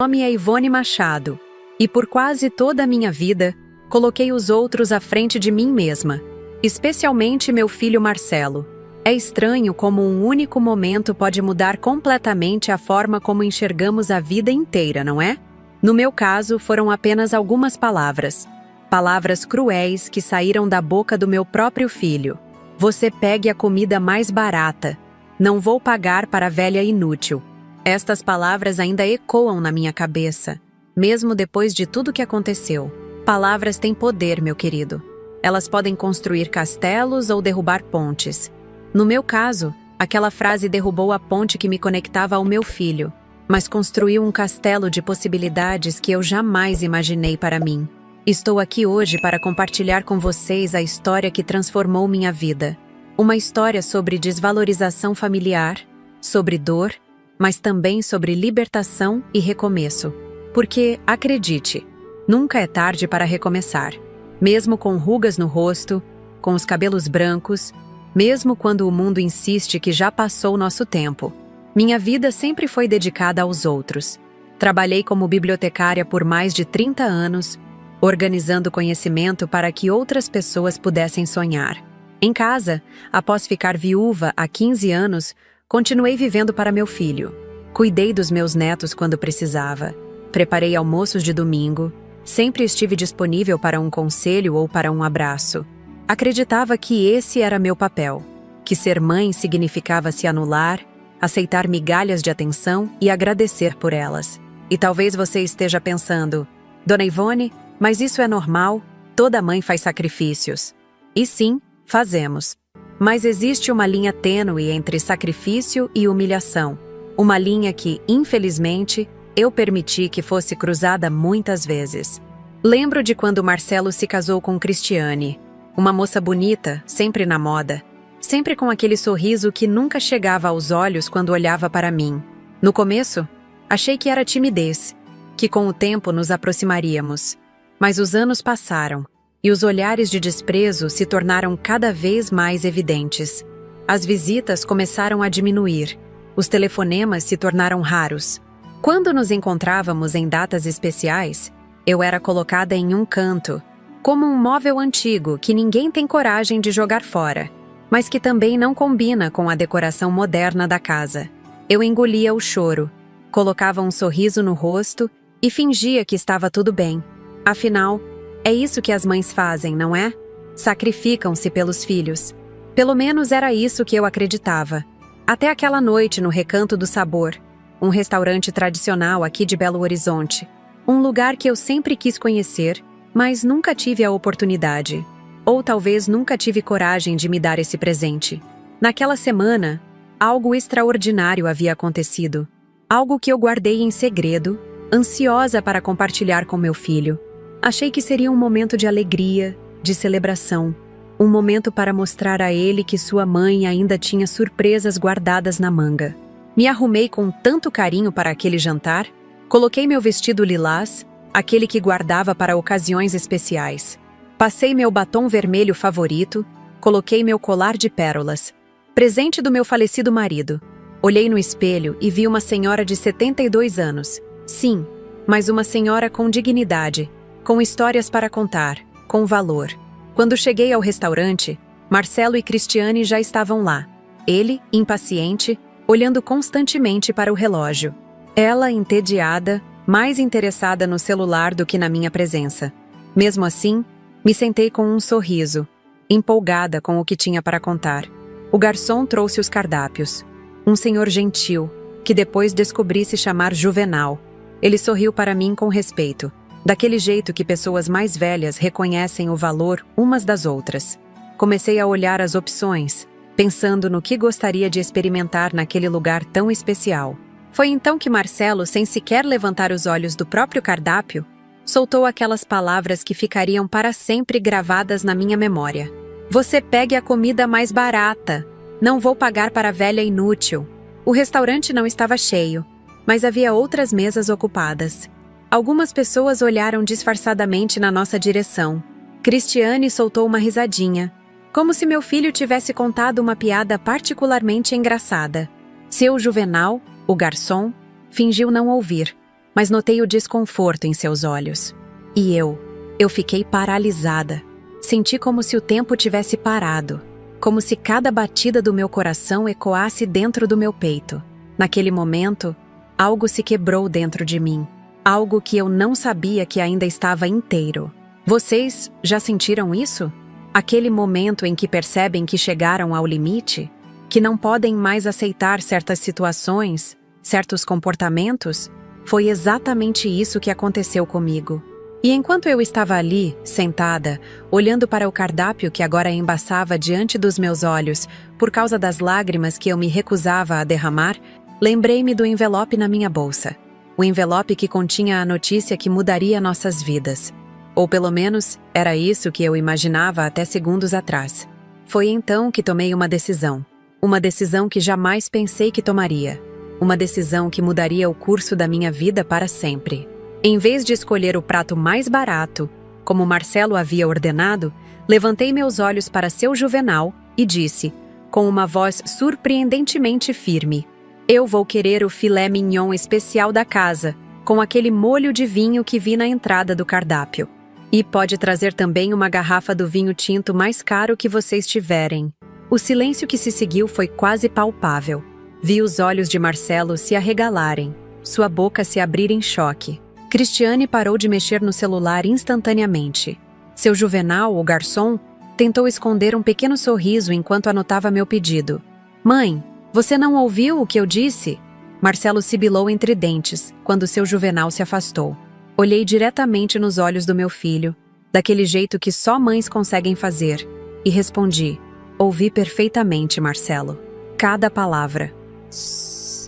Nome é Ivone Machado, e por quase toda a minha vida, coloquei os outros à frente de mim mesma, especialmente meu filho Marcelo. É estranho como um único momento pode mudar completamente a forma como enxergamos a vida inteira, não é? No meu caso, foram apenas algumas palavras. Palavras cruéis que saíram da boca do meu próprio filho. Você pegue a comida mais barata. Não vou pagar para a velha inútil. Estas palavras ainda ecoam na minha cabeça, mesmo depois de tudo que aconteceu. Palavras têm poder, meu querido. Elas podem construir castelos ou derrubar pontes. No meu caso, aquela frase derrubou a ponte que me conectava ao meu filho, mas construiu um castelo de possibilidades que eu jamais imaginei para mim. Estou aqui hoje para compartilhar com vocês a história que transformou minha vida. Uma história sobre desvalorização familiar, sobre dor, mas também sobre libertação e recomeço. Porque, acredite, nunca é tarde para recomeçar. Mesmo com rugas no rosto, com os cabelos brancos, mesmo quando o mundo insiste que já passou nosso tempo. Minha vida sempre foi dedicada aos outros. Trabalhei como bibliotecária por mais de 30 anos, organizando conhecimento para que outras pessoas pudessem sonhar. Em casa, após ficar viúva há 15 anos, continuei vivendo para meu filho. Cuidei dos meus netos quando precisava. Preparei almoços de domingo. Sempre estive disponível para um conselho ou para um abraço. Acreditava que esse era meu papel. Que ser mãe significava se anular, aceitar migalhas de atenção e agradecer por elas. E talvez você esteja pensando, Dona Ivone, mas isso é normal? Toda mãe faz sacrifícios. E sim, fazemos. Mas existe uma linha tênue entre sacrifício e humilhação. Uma linha que, infelizmente, eu permiti que fosse cruzada muitas vezes. Lembro de quando Marcelo se casou com Cristiane, uma moça bonita, sempre na moda, sempre com aquele sorriso que nunca chegava aos olhos quando olhava para mim. No começo, achei que era timidez, que com o tempo nos aproximaríamos. Mas os anos passaram, e os olhares de desprezo se tornaram cada vez mais evidentes. As visitas começaram a diminuir, os telefonemas se tornaram raros. Quando nos encontrávamos em datas especiais, eu era colocada em um canto, como um móvel antigo que ninguém tem coragem de jogar fora, mas que também não combina com a decoração moderna da casa. Eu engolia o choro, colocava um sorriso no rosto e fingia que estava tudo bem. Afinal, é isso que as mães fazem, não é? Sacrificam-se pelos filhos. Pelo menos era isso que eu acreditava. Até aquela noite no Recanto do Sabor, um restaurante tradicional aqui de Belo Horizonte. Um lugar que eu sempre quis conhecer, mas nunca tive a oportunidade. Ou talvez nunca tive coragem de me dar esse presente. Naquela semana, algo extraordinário havia acontecido. Algo que eu guardei em segredo, ansiosa para compartilhar com meu filho. Achei que seria um momento de alegria, de celebração. Um momento para mostrar a ele que sua mãe ainda tinha surpresas guardadas na manga. Me arrumei com tanto carinho para aquele jantar, coloquei meu vestido lilás, aquele que guardava para ocasiões especiais. Passei meu batom vermelho favorito, coloquei meu colar de pérolas, presente do meu falecido marido. Olhei no espelho e vi uma senhora de 72 anos. Sim, mas uma senhora com dignidade, com histórias para contar, com valor. Quando cheguei ao restaurante, Marcelo e Cristiane já estavam lá. Ele, impaciente, olhando constantemente para o relógio. Ela, entediada, mais interessada no celular do que na minha presença. Mesmo assim, me sentei com um sorriso, empolgada com o que tinha para contar. O garçom trouxe os cardápios. Um senhor gentil, que depois descobri se chamar Juvenal. Ele sorriu para mim com respeito, daquele jeito que pessoas mais velhas reconhecem o valor umas das outras. Comecei a olhar as opções, pensando no que gostaria de experimentar naquele lugar tão especial. Foi então que Marcelo, sem sequer levantar os olhos do próprio cardápio, soltou aquelas palavras que ficariam para sempre gravadas na minha memória. Você pegue a comida mais barata. Não vou pagar para a velha inútil. O restaurante não estava cheio, mas havia outras mesas ocupadas. Algumas pessoas olharam disfarçadamente na nossa direção. Cristiane soltou uma risadinha, como se meu filho tivesse contado uma piada particularmente engraçada. Seu Juvenal, o garçom, fingiu não ouvir, mas notei o desconforto em seus olhos. E eu fiquei paralisada. Senti como se o tempo tivesse parado, como se cada batida do meu coração ecoasse dentro do meu peito. Naquele momento, algo se quebrou dentro de mim, algo que eu não sabia que ainda estava inteiro. Vocês já sentiram isso? Aquele momento em que percebem que chegaram ao limite? Que não podem mais aceitar certas situações, certos comportamentos? Foi exatamente isso que aconteceu comigo. E enquanto eu estava ali, sentada, olhando para o cardápio que agora embaçava diante dos meus olhos por causa das lágrimas que eu me recusava a derramar, lembrei-me do envelope na minha bolsa. O envelope que continha a notícia que mudaria nossas vidas. Ou pelo menos, era isso que eu imaginava até segundos atrás. Foi então que tomei uma decisão. Uma decisão que jamais pensei que tomaria. Uma decisão que mudaria o curso da minha vida para sempre. Em vez de escolher o prato mais barato, como Marcelo havia ordenado, levantei meus olhos para seu Juvenal e disse, com uma voz surpreendentemente firme: "Eu vou querer o filé mignon especial da casa, com aquele molho de vinho que vi na entrada do cardápio. E pode trazer também uma garrafa do vinho tinto mais caro que vocês tiverem." O silêncio que se seguiu foi quase palpável. Vi os olhos de Marcelo se arregalarem, sua boca se abrir em choque. Cristiane parou de mexer no celular instantaneamente. Seu Juvenal, o garçom, tentou esconder um pequeno sorriso enquanto anotava meu pedido. "Mãe, você não ouviu o que eu disse?" Marcelo sibilou entre dentes, quando seu Juvenal se afastou. Olhei diretamente nos olhos do meu filho, daquele jeito que só mães conseguem fazer, e respondi: "Ouvi perfeitamente, Marcelo. Cada palavra."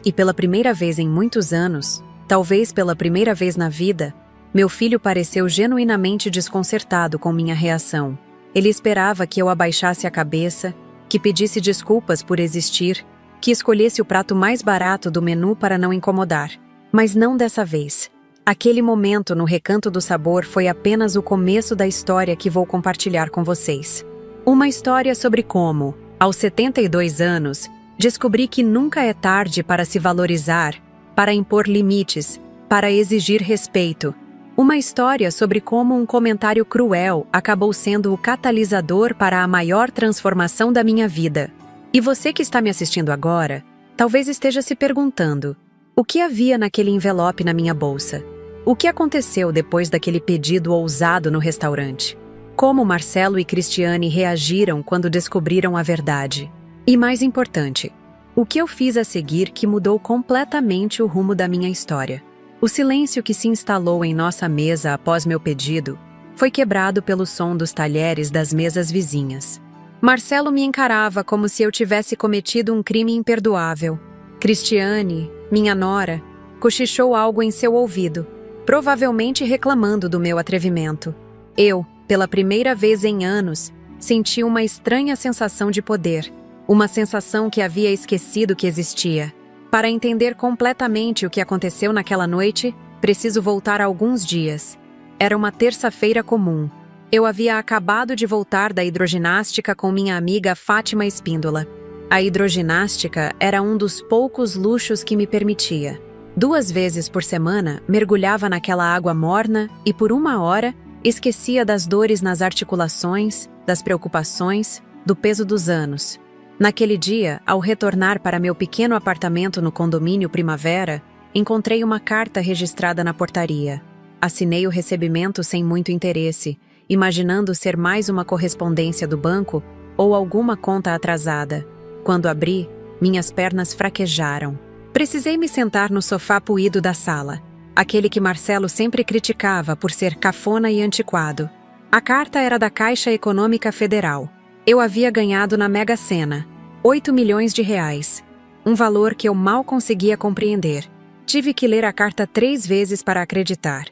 E pela primeira vez em muitos anos, talvez pela primeira vez na vida, meu filho pareceu genuinamente desconcertado com minha reação. Ele esperava que eu abaixasse a cabeça, que pedisse desculpas por existir, que escolhesse o prato mais barato do menu para não incomodar. Mas não dessa vez. Aquele momento no Recanto do Sabor foi apenas o começo da história que vou compartilhar com vocês. Uma história sobre como, aos 72 anos, descobri que nunca é tarde para se valorizar, para impor limites, para exigir respeito. Uma história sobre como um comentário cruel acabou sendo o catalisador para a maior transformação da minha vida. E você que está me assistindo agora, talvez esteja se perguntando: o que havia naquele envelope na minha bolsa? O que aconteceu depois daquele pedido ousado no restaurante? Como Marcelo e Cristiane reagiram quando descobriram a verdade? E mais importante, o que eu fiz a seguir que mudou completamente o rumo da minha história? O silêncio que se instalou em nossa mesa após meu pedido foi quebrado pelo som dos talheres das mesas vizinhas. Marcelo me encarava como se eu tivesse cometido um crime imperdoável. Cristiane, minha nora, cochichou algo em seu ouvido, provavelmente reclamando do meu atrevimento. Eu, pela primeira vez em anos, senti uma estranha sensação de poder. Uma sensação que havia esquecido que existia. Para entender completamente o que aconteceu naquela noite, preciso voltar alguns dias. Era uma terça-feira comum. Eu havia acabado de voltar da hidroginástica com minha amiga Fátima Espíndola. A hidroginástica era um dos poucos luxos que me permitia. 2 vezes por semana, mergulhava naquela água morna e, por 1 hora, esquecia das dores nas articulações, das preocupações, do peso dos anos. Naquele dia, ao retornar para meu pequeno apartamento no condomínio Primavera, encontrei uma carta registrada na portaria. Assinei o recebimento sem muito interesse, imaginando ser mais uma correspondência do banco ou alguma conta atrasada. Quando abri, minhas pernas fraquejaram. Precisei me sentar no sofá puído da sala, aquele que Marcelo sempre criticava por ser cafona e antiquado. A carta era da Caixa Econômica Federal. Eu havia ganhado na Mega Sena, 8 milhões de reais. Um valor que eu mal conseguia compreender. Tive que ler a carta 3 vezes para acreditar.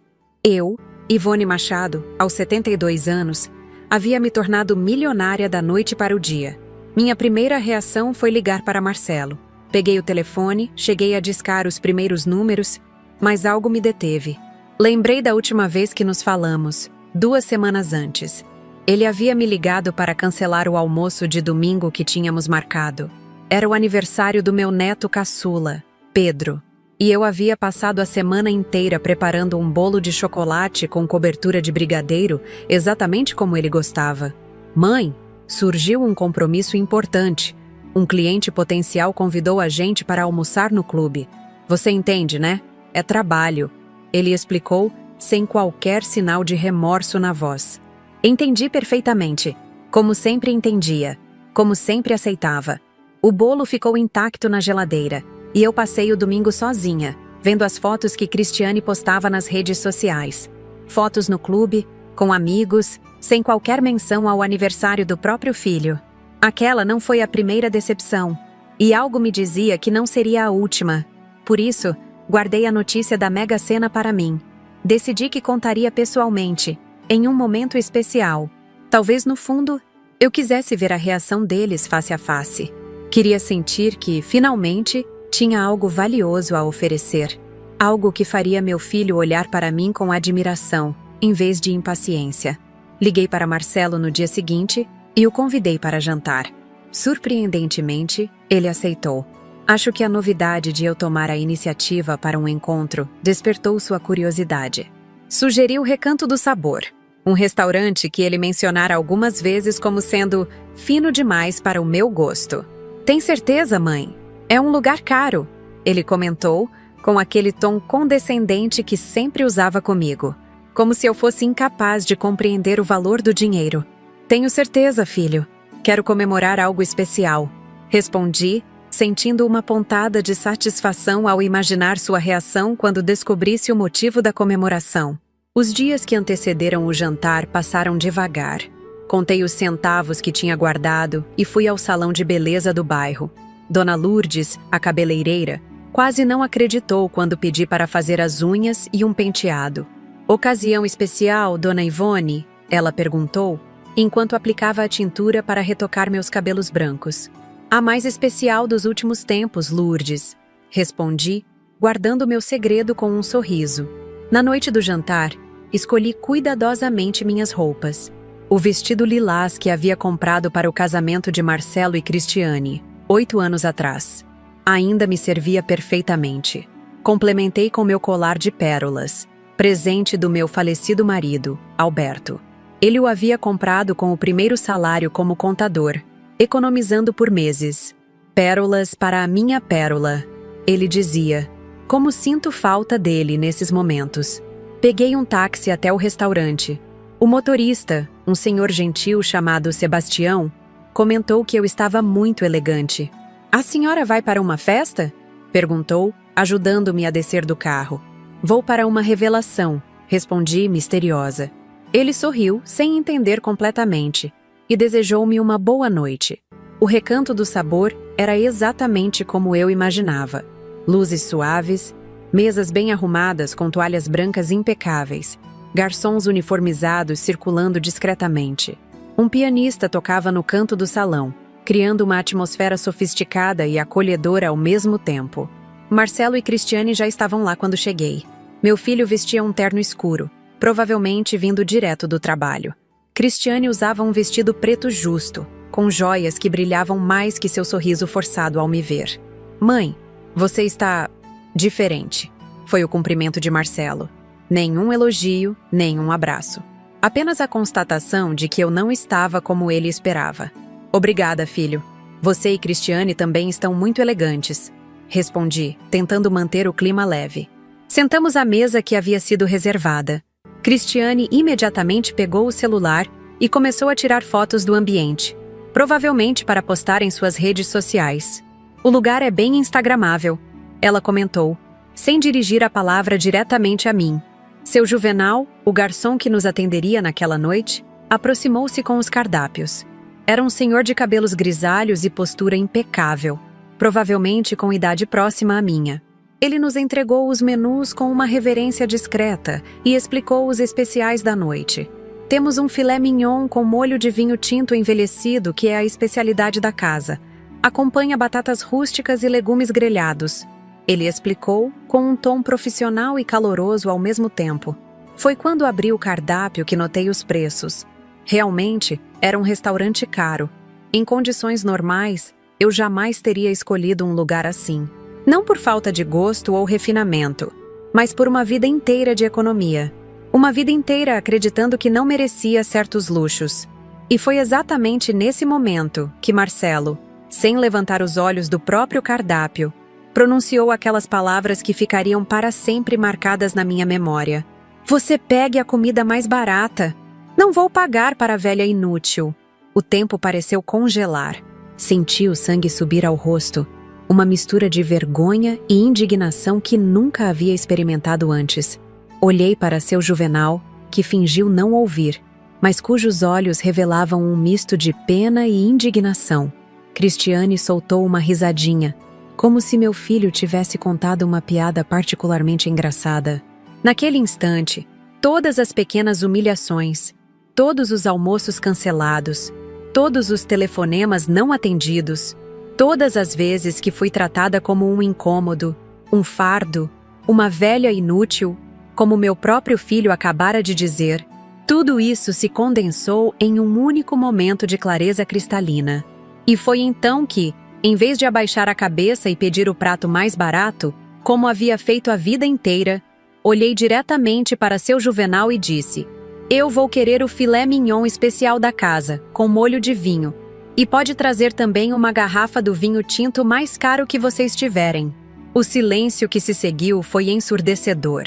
Eu, Ivone Machado, aos 72 anos, havia me tornado milionária da noite para o dia. Minha primeira reação foi ligar para Marcelo. Peguei o telefone, cheguei a discar os primeiros números, mas algo me deteve. Lembrei da última vez que nos falamos, 2 semanas antes. Ele havia me ligado para cancelar o almoço de domingo que tínhamos marcado. Era o aniversário do meu neto caçula, Pedro. E eu havia passado a semana inteira preparando um bolo de chocolate com cobertura de brigadeiro, exatamente como ele gostava. Mãe, surgiu um compromisso importante. Um cliente potencial convidou a gente para almoçar no clube. Você entende, né? É trabalho. Ele explicou, sem qualquer sinal de remorso na voz. Entendi perfeitamente. Como sempre entendia. Como sempre aceitava. O bolo ficou intacto na geladeira. E eu passei o domingo sozinha, vendo as fotos que Cristiane postava nas redes sociais. Fotos no clube, com amigos, sem qualquer menção ao aniversário do próprio filho. Aquela não foi a primeira decepção. E algo me dizia que não seria a última. Por isso, guardei a notícia da Mega Sena para mim. Decidi que contaria pessoalmente, em um momento especial. Talvez, no fundo, eu quisesse ver a reação deles face a face. Queria sentir que, finalmente, tinha algo valioso a oferecer. Algo que faria meu filho olhar para mim com admiração, em vez de impaciência. Liguei para Marcelo no dia seguinte e o convidei para jantar. Surpreendentemente, ele aceitou. Acho que a novidade de eu tomar a iniciativa para um encontro despertou sua curiosidade. Sugeriu o Recanto do Sabor, um restaurante que ele mencionara algumas vezes como sendo fino demais para o meu gosto. Tem certeza, mãe? É um lugar caro, ele comentou, com aquele tom condescendente que sempre usava comigo, como se eu fosse incapaz de compreender o valor do dinheiro. Tenho certeza, filho. Quero comemorar algo especial. Respondi, sentindo uma pontada de satisfação ao imaginar sua reação quando descobrisse o motivo da comemoração. Os dias que antecederam o jantar passaram devagar. Contei os centavos que tinha guardado e fui ao salão de beleza do bairro. Dona Lourdes, a cabeleireira, quase não acreditou quando pedi para fazer as unhas e um penteado. Ocasião especial, Dona Ivone? Ela perguntou, enquanto aplicava a tintura para retocar meus cabelos brancos. A mais especial dos últimos tempos, Lourdes. Respondi, guardando meu segredo com um sorriso. Na noite do jantar, escolhi cuidadosamente minhas roupas. O vestido lilás que havia comprado para o casamento de Marcelo e Cristiane, 8 anos atrás. Ainda me servia perfeitamente. Complementei com meu colar de pérolas, presente do meu falecido marido, Alberto. Ele o havia comprado com o primeiro salário como contador, economizando por meses. Pérolas para a minha pérola, ele dizia. Como sinto falta dele nesses momentos. Peguei um táxi até o restaurante. O motorista, um senhor gentil chamado Sebastião, comentou que eu estava muito elegante. A senhora vai para uma festa? Perguntou, ajudando-me a descer do carro. Vou para uma revelação, respondi misteriosa. Ele sorriu, sem entender completamente, e desejou-me uma boa noite. O Recanto do Sabor era exatamente como eu imaginava. Luzes suaves, mesas bem arrumadas com toalhas brancas impecáveis, garçons uniformizados circulando discretamente. Um pianista tocava no canto do salão, criando uma atmosfera sofisticada e acolhedora ao mesmo tempo. Marcelo e Cristiane já estavam lá quando cheguei. Meu filho vestia um terno escuro, provavelmente vindo direto do trabalho. Cristiane usava um vestido preto justo, com joias que brilhavam mais que seu sorriso forçado ao me ver. Mãe, você está diferente, foi o cumprimento de Marcelo. Nenhum elogio, nenhum abraço. Apenas a constatação de que eu não estava como ele esperava. Obrigada, filho. Você e Cristiane também estão muito elegantes. Respondi, tentando manter o clima leve. Sentamos à mesa que havia sido reservada. Cristiane imediatamente pegou o celular e começou a tirar fotos do ambiente, provavelmente para postar em suas redes sociais. O lugar é bem instagramável, ela comentou, sem dirigir a palavra diretamente a mim. Seu Juvenal, o garçom que nos atenderia naquela noite, aproximou-se com os cardápios. Era um senhor de cabelos grisalhos e postura impecável, provavelmente com idade próxima à minha. Ele nos entregou os menus com uma reverência discreta e explicou os especiais da noite. Temos um filé mignon com molho de vinho tinto envelhecido, que é a especialidade da casa. Acompanha batatas rústicas e legumes grelhados. Ele explicou com um tom profissional e caloroso ao mesmo tempo. Foi quando abri o cardápio que notei os preços. Realmente, era um restaurante caro. Em condições normais, eu jamais teria escolhido um lugar assim. Não por falta de gosto ou refinamento, mas por uma vida inteira de economia. Uma vida inteira acreditando que não merecia certos luxos. E foi exatamente nesse momento que Marcelo, sem levantar os olhos do próprio cardápio, pronunciou aquelas palavras que ficariam para sempre marcadas na minha memória. Você pegue a comida mais barata. Não vou pagar para a velha inútil. O tempo pareceu congelar. Senti o sangue subir ao rosto. Uma mistura de vergonha e indignação que nunca havia experimentado antes. Olhei para seu Juvenal, que fingiu não ouvir, mas cujos olhos revelavam um misto de pena e indignação. Cristiane soltou uma risadinha, como se meu filho tivesse contado uma piada particularmente engraçada. Naquele instante, todas as pequenas humilhações, todos os almoços cancelados, todos os telefonemas não atendidos, todas as vezes que fui tratada como um incômodo, um fardo, uma velha inútil, como meu próprio filho acabara de dizer, tudo isso se condensou em um único momento de clareza cristalina. E foi então que, em vez de abaixar a cabeça e pedir o prato mais barato, como havia feito a vida inteira, olhei diretamente para seu Juvenal e disse: eu vou querer o filé mignon especial da casa, com molho de vinho. E pode trazer também uma garrafa do vinho tinto mais caro que vocês tiverem. O silêncio que se seguiu foi ensurdecedor.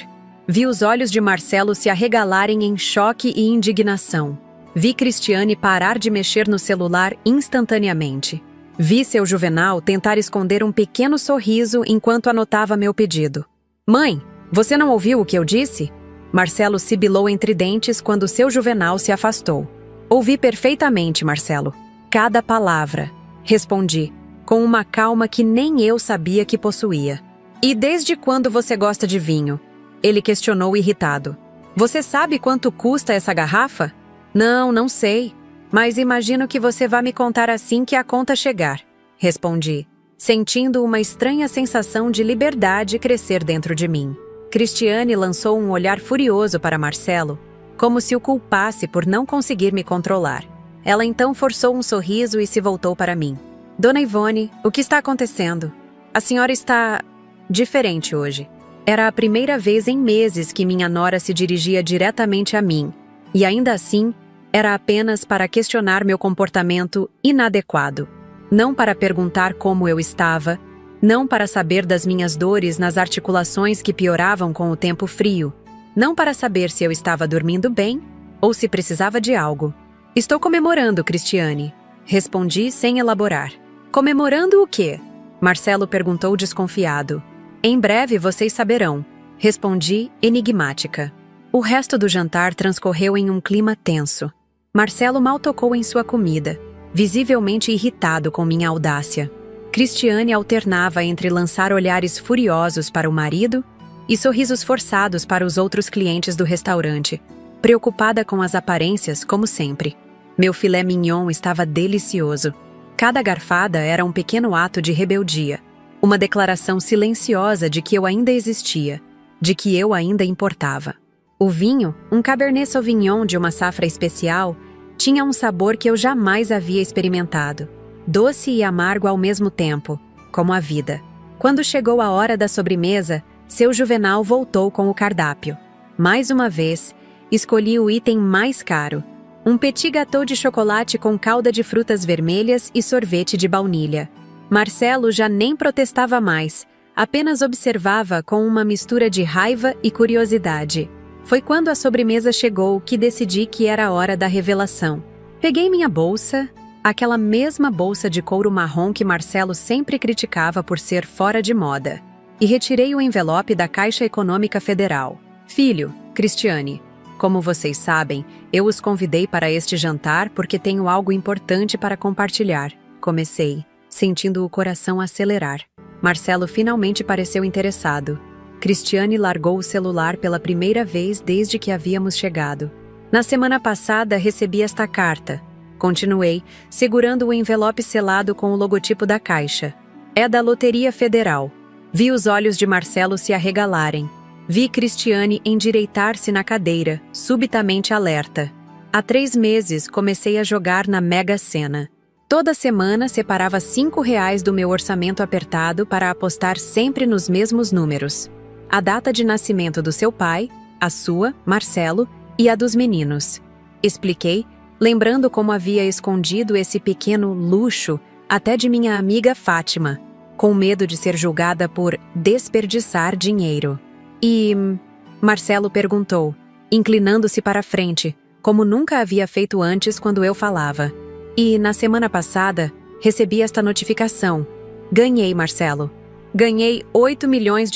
Vi os olhos de Marcelo se arregalarem em choque e indignação. Vi Cristiane parar de mexer no celular instantaneamente. Vi seu Juvenal tentar esconder um pequeno sorriso enquanto anotava meu pedido. Mãe, você não ouviu o que eu disse? Marcelo sibilou entre dentes quando seu Juvenal se afastou. Ouvi perfeitamente, Marcelo. Cada palavra. Respondi, com uma calma que nem eu sabia que possuía. E desde quando você gosta de vinho? Ele questionou irritado. Você sabe quanto custa essa garrafa? Não sei. Mas imagino que você vá me contar assim que a conta chegar. Respondi, sentindo uma estranha sensação de liberdade crescer dentro de mim. Cristiane lançou um olhar furioso para Marcelo, como se o culpasse por não conseguir me controlar. Ela então forçou um sorriso e se voltou para mim. Dona Ivone, o que está acontecendo? A senhora está diferente hoje. Era a primeira vez em meses que minha nora se dirigia diretamente a mim, e ainda assim, era apenas para questionar meu comportamento inadequado. Não para perguntar como eu estava, não para saber das minhas dores nas articulações que pioravam com o tempo frio, não para saber se eu estava dormindo bem ou se precisava de algo. Estou comemorando, Cristiane, respondi sem elaborar. Comemorando o quê? Marcelo perguntou desconfiado. Em breve vocês saberão, respondi enigmática. O resto do jantar transcorreu em um clima tenso. Marcelo mal tocou em sua comida, visivelmente irritado com minha audácia. Cristiane alternava entre lançar olhares furiosos para o marido e sorrisos forçados para os outros clientes do restaurante, preocupada com as aparências, como sempre. Meu filé mignon estava delicioso. Cada garfada era um pequeno ato de rebeldia, uma declaração silenciosa de que eu ainda existia, de que eu ainda importava. O vinho, um Cabernet Sauvignon de uma safra especial, tinha um sabor que eu jamais havia experimentado. Doce e amargo ao mesmo tempo, como a vida. Quando chegou a hora da sobremesa, seu Juvenal voltou com o cardápio. Mais uma vez, escolhi o item mais caro, um petit gâteau de chocolate com calda de frutas vermelhas e sorvete de baunilha. Marcelo já nem protestava mais, apenas observava com uma mistura de raiva e curiosidade. Foi quando a sobremesa chegou que decidi que era a hora da revelação. Peguei minha bolsa, aquela mesma bolsa de couro marrom que Marcelo sempre criticava por ser fora de moda, e retirei o envelope da Caixa Econômica Federal. Filho, Cristiane, como vocês sabem, eu os convidei para este jantar porque tenho algo importante para compartilhar. Comecei, sentindo o coração acelerar. Marcelo finalmente pareceu interessado. Cristiane largou o celular pela primeira vez desde que havíamos chegado. Na semana passada recebi esta carta. Continuei, segurando o envelope selado com o logotipo da Caixa. É da Loteria Federal. Vi os olhos de Marcelo se arregalarem. Vi Cristiane endireitar-se na cadeira, subitamente alerta. Há 3 meses comecei a jogar na Mega Sena. Toda semana separava R$ 5 do meu orçamento apertado para apostar sempre nos mesmos números. A data de nascimento do seu pai, a sua, Marcelo, e a dos meninos. Expliquei, lembrando como havia escondido esse pequeno luxo até de minha amiga Fátima, com medo de ser julgada por desperdiçar dinheiro. E... Marcelo perguntou, inclinando-se para a frente, como nunca havia feito antes quando eu falava. E, na semana passada, recebi esta notificação. Ganhei, Marcelo. Ganhei R$ 8 milhões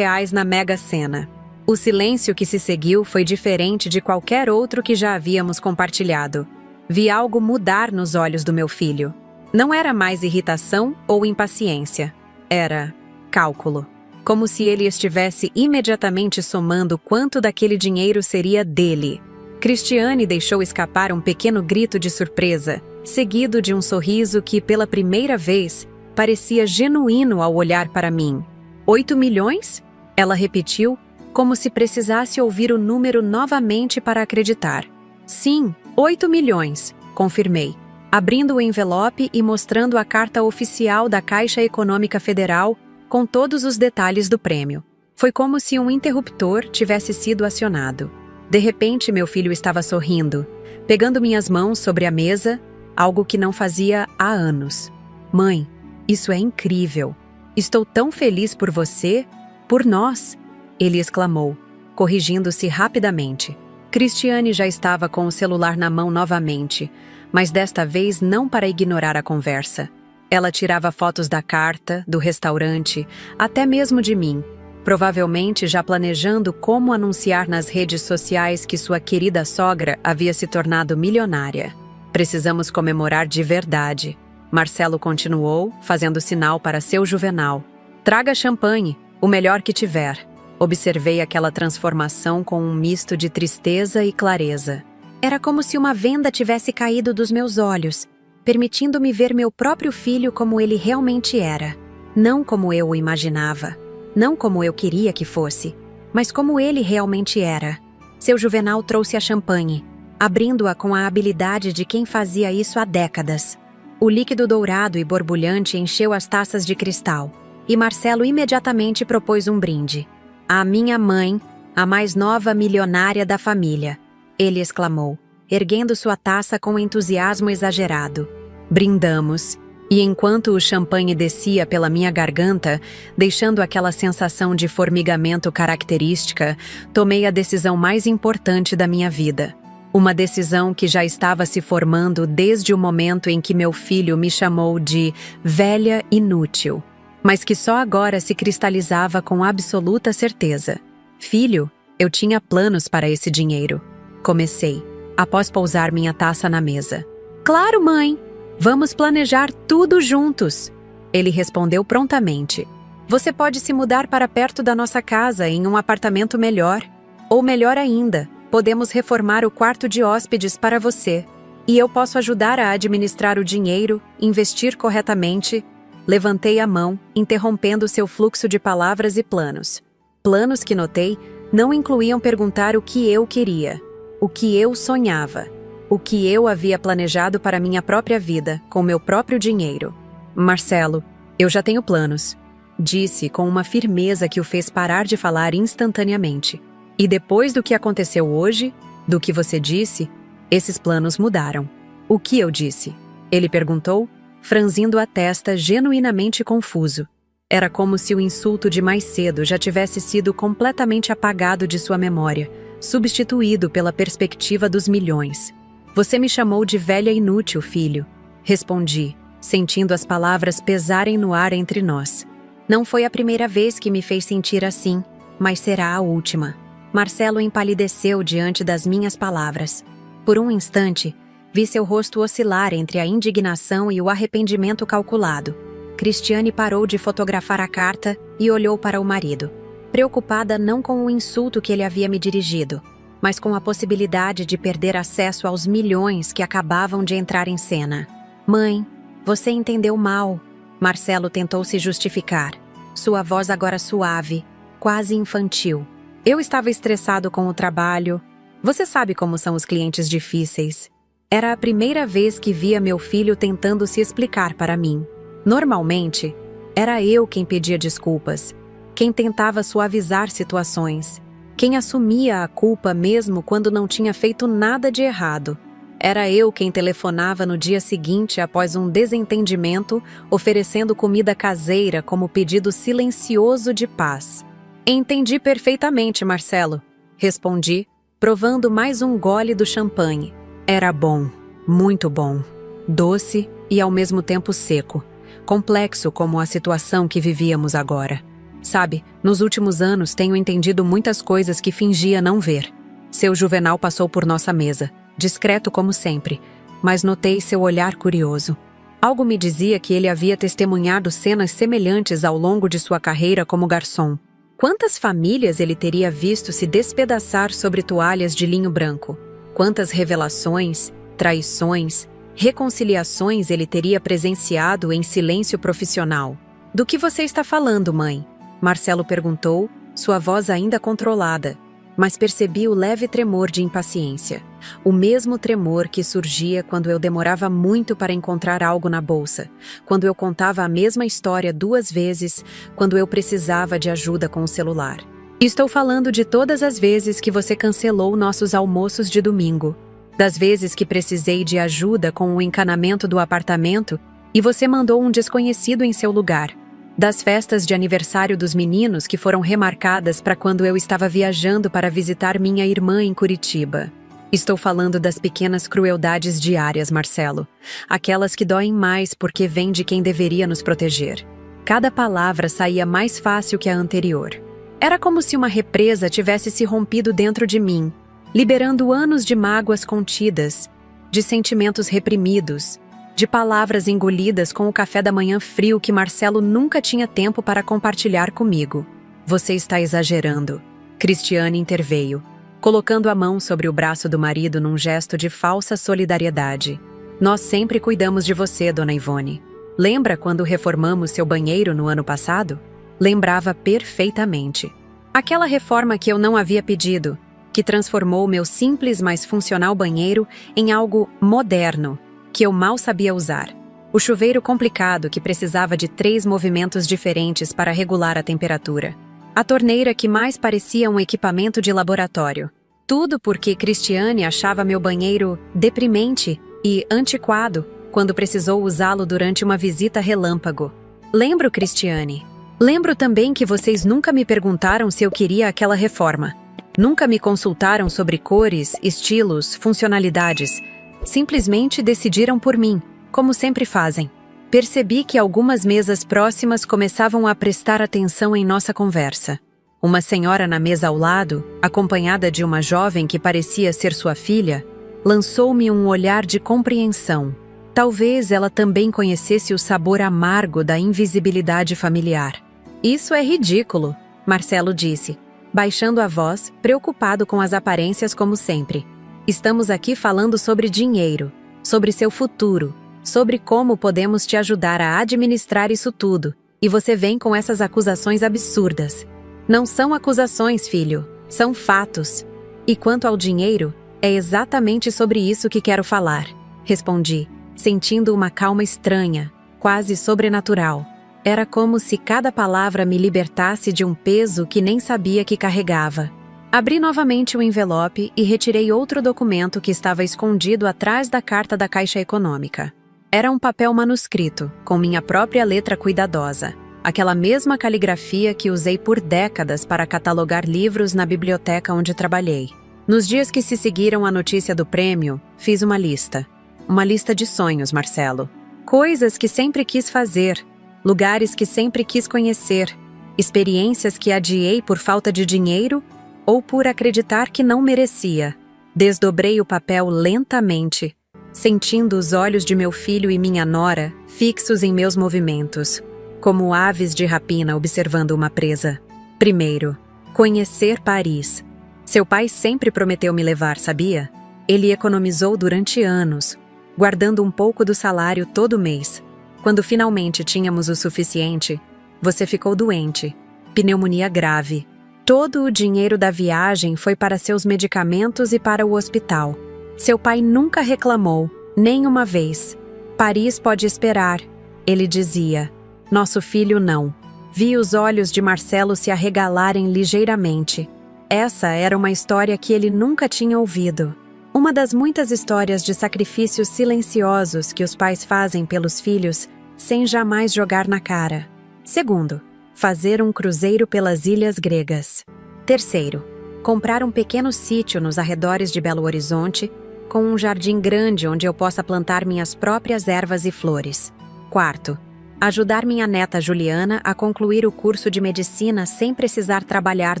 na Mega Sena. O silêncio que se seguiu foi diferente de qualquer outro que já havíamos compartilhado. Vi algo mudar nos olhos do meu filho. Não era mais irritação ou impaciência. Era cálculo. Como se ele estivesse imediatamente somando quanto daquele dinheiro seria dele. Cristiane deixou escapar um pequeno grito de surpresa, seguido de um sorriso que, pela primeira vez, parecia genuíno ao olhar para mim. 8 milhões? Ela repetiu, como se precisasse ouvir o número novamente para acreditar. Sim, 8 milhões, confirmei, abrindo o envelope e mostrando a carta oficial da Caixa Econômica Federal com todos os detalhes do prêmio. Foi como se um interruptor tivesse sido acionado. De repente, meu filho estava sorrindo, pegando minhas mãos sobre a mesa, algo que não fazia há anos. Mãe, isso é incrível. Estou tão feliz por você, por nós, ele exclamou, corrigindo-se rapidamente. Cristiane já estava com o celular na mão novamente, mas desta vez não para ignorar a conversa. Ela tirava fotos da carta, do restaurante, até mesmo de mim, provavelmente já planejando como anunciar nas redes sociais que sua querida sogra havia se tornado milionária. Precisamos comemorar de verdade. Marcelo continuou, fazendo sinal para seu Juvenal. Traga champanhe, o melhor que tiver. Observei aquela transformação com um misto de tristeza e clareza. Era como se uma venda tivesse caído dos meus olhos, permitindo-me ver meu próprio filho como ele realmente era. Não como eu o imaginava. Não como eu queria que fosse, mas como ele realmente era. Seu Juvenal trouxe a champanhe, abrindo-a com a habilidade de quem fazia isso há décadas. O líquido dourado e borbulhante encheu as taças de cristal, e Marcelo imediatamente propôs um brinde. "A minha mãe, a mais nova milionária da família", ele exclamou, erguendo sua taça com entusiasmo exagerado. Brindamos, e enquanto o champanhe descia pela minha garganta, deixando aquela sensação de formigamento característica, tomei a decisão mais importante da minha vida. Uma decisão que já estava se formando desde o momento em que meu filho me chamou de velha inútil, mas que só agora se cristalizava com absoluta certeza. Filho, eu tinha planos para esse dinheiro. Comecei, após pousar minha taça na mesa. Claro, mãe! Vamos planejar tudo juntos. Ele respondeu prontamente. Você pode se mudar para perto da nossa casa em um apartamento melhor. Ou melhor ainda, podemos reformar o quarto de hóspedes para você. E eu posso ajudar a administrar o dinheiro, investir corretamente. Levantei a mão, interrompendo seu fluxo de palavras e planos. Planos que notei não incluíam perguntar o que eu queria, o que eu sonhava, o que eu havia planejado para minha própria vida, com meu próprio dinheiro. Marcelo, eu já tenho planos, disse com uma firmeza que o fez parar de falar instantaneamente. E depois do que aconteceu hoje, do que você disse, esses planos mudaram. O que eu disse? Ele perguntou, franzindo a testa, genuinamente confuso. Era como se o insulto de mais cedo já tivesse sido completamente apagado de sua memória, substituído pela perspectiva dos milhões. Você me chamou de velha inútil, filho. Respondi, sentindo as palavras pesarem no ar entre nós. Não foi a primeira vez que me fez sentir assim, mas será a última. Marcelo empalideceu diante das minhas palavras. Por um instante, vi seu rosto oscilar entre a indignação e o arrependimento calculado. Cristiane parou de fotografar a carta e olhou para o marido, preocupada não com o insulto que ele havia me dirigido, mas com a possibilidade de perder acesso aos milhões que acabavam de entrar em cena. Mãe, você entendeu mal. Marcelo tentou se justificar, sua voz agora suave, quase infantil. Eu estava estressado com o trabalho. Você sabe como são os clientes difíceis. Era a primeira vez que via meu filho tentando se explicar para mim. Normalmente, era eu quem pedia desculpas, quem tentava suavizar situações, quem assumia a culpa mesmo quando não tinha feito nada de errado. Era eu quem telefonava no dia seguinte após um desentendimento, oferecendo comida caseira como pedido silencioso de paz. Entendi perfeitamente, Marcelo, respondi, provando mais um gole do champanhe. Era bom, muito bom, doce e ao mesmo tempo seco, complexo como a situação que vivíamos agora. Sabe, nos últimos anos tenho entendido muitas coisas que fingia não ver. Seu Juvenal passou por nossa mesa, discreto como sempre, mas notei seu olhar curioso. Algo me dizia que ele havia testemunhado cenas semelhantes ao longo de sua carreira como garçom. Quantas famílias ele teria visto se despedaçar sobre toalhas de linho branco? Quantas revelações, traições, reconciliações ele teria presenciado em silêncio profissional? Do que você está falando, mãe? Marcelo perguntou, sua voz ainda controlada, mas percebi o leve tremor de impaciência. O mesmo tremor que surgia quando eu demorava muito para encontrar algo na bolsa, quando eu contava a mesma história 2 vezes, quando eu precisava de ajuda com o celular. Estou falando de todas as vezes que você cancelou nossos almoços de domingo, das vezes que precisei de ajuda com o encanamento do apartamento e você mandou um desconhecido em seu lugar, das festas de aniversário dos meninos que foram remarcadas para quando eu estava viajando para visitar minha irmã em Curitiba. Estou falando das pequenas crueldades diárias, Marcelo, aquelas que doem mais porque vêm de quem deveria nos proteger. Cada palavra saía mais fácil que a anterior. Era como se uma represa tivesse se rompido dentro de mim, liberando anos de mágoas contidas, de sentimentos reprimidos, de palavras engolidas com o café da manhã frio que Marcelo nunca tinha tempo para compartilhar comigo. Você está exagerando. Cristiane interveio, colocando a mão sobre o braço do marido num gesto de falsa solidariedade. Nós sempre cuidamos de você, dona Ivone. Lembra quando reformamos seu banheiro no ano passado? Lembrava perfeitamente. Aquela reforma que eu não havia pedido, que transformou meu simples, mas funcional banheiro em algo moderno, que eu mal sabia usar. O chuveiro complicado que precisava de 3 movimentos diferentes para regular a temperatura. A torneira que mais parecia um equipamento de laboratório. Tudo porque Cristiane achava meu banheiro deprimente e antiquado quando precisou usá-lo durante uma visita relâmpago. Lembro, Cristiane. Lembro também que vocês nunca me perguntaram se eu queria aquela reforma. Nunca me consultaram sobre cores, estilos, funcionalidades. Simplesmente decidiram por mim, como sempre fazem. Percebi que algumas mesas próximas começavam a prestar atenção em nossa conversa. Uma senhora na mesa ao lado, acompanhada de uma jovem que parecia ser sua filha, lançou-me um olhar de compreensão. Talvez ela também conhecesse o sabor amargo da invisibilidade familiar. Isso é ridículo, Marcelo disse, baixando a voz, preocupado com as aparências como sempre. Estamos aqui falando sobre dinheiro, sobre seu futuro, sobre como podemos te ajudar a administrar isso tudo, e você vem com essas acusações absurdas. Não são acusações, filho, são fatos. E quanto ao dinheiro, é exatamente sobre isso que quero falar, respondi, sentindo uma calma estranha, quase sobrenatural. Era como se cada palavra me libertasse de um peso que nem sabia que carregava. Abri novamente o envelope e retirei outro documento que estava escondido atrás da carta da Caixa Econômica. Era um papel manuscrito, com minha própria letra cuidadosa, aquela mesma caligrafia que usei por décadas para catalogar livros na biblioteca onde trabalhei. Nos dias que se seguiram à notícia do prêmio, fiz uma lista. Uma lista de sonhos, Marcelo. Coisas que sempre quis fazer, lugares que sempre quis conhecer, experiências que adiei por falta de dinheiro ou por acreditar que não merecia. Desdobrei o papel lentamente, sentindo os olhos de meu filho e minha nora fixos em meus movimentos, como aves de rapina observando uma presa. Primeiro, conhecer Paris. Seu pai sempre prometeu me levar, sabia? Ele economizou durante anos, guardando um pouco do salário todo mês. Quando finalmente tínhamos o suficiente, você ficou doente, pneumonia grave. Todo o dinheiro da viagem foi para seus medicamentos e para o hospital. Seu pai nunca reclamou, nem uma vez. Paris pode esperar, ele dizia. Nosso filho não. Vi os olhos de Marcelo se arregalarem ligeiramente. Essa era uma história que ele nunca tinha ouvido. Uma das muitas histórias de sacrifícios silenciosos que os pais fazem pelos filhos sem jamais jogar na cara. Segundo, fazer um cruzeiro pelas ilhas gregas. Terceiro, comprar um pequeno sítio nos arredores de Belo Horizonte, com um jardim grande onde eu possa plantar minhas próprias ervas e flores. Quarto, ajudar minha neta Juliana a concluir o curso de medicina sem precisar trabalhar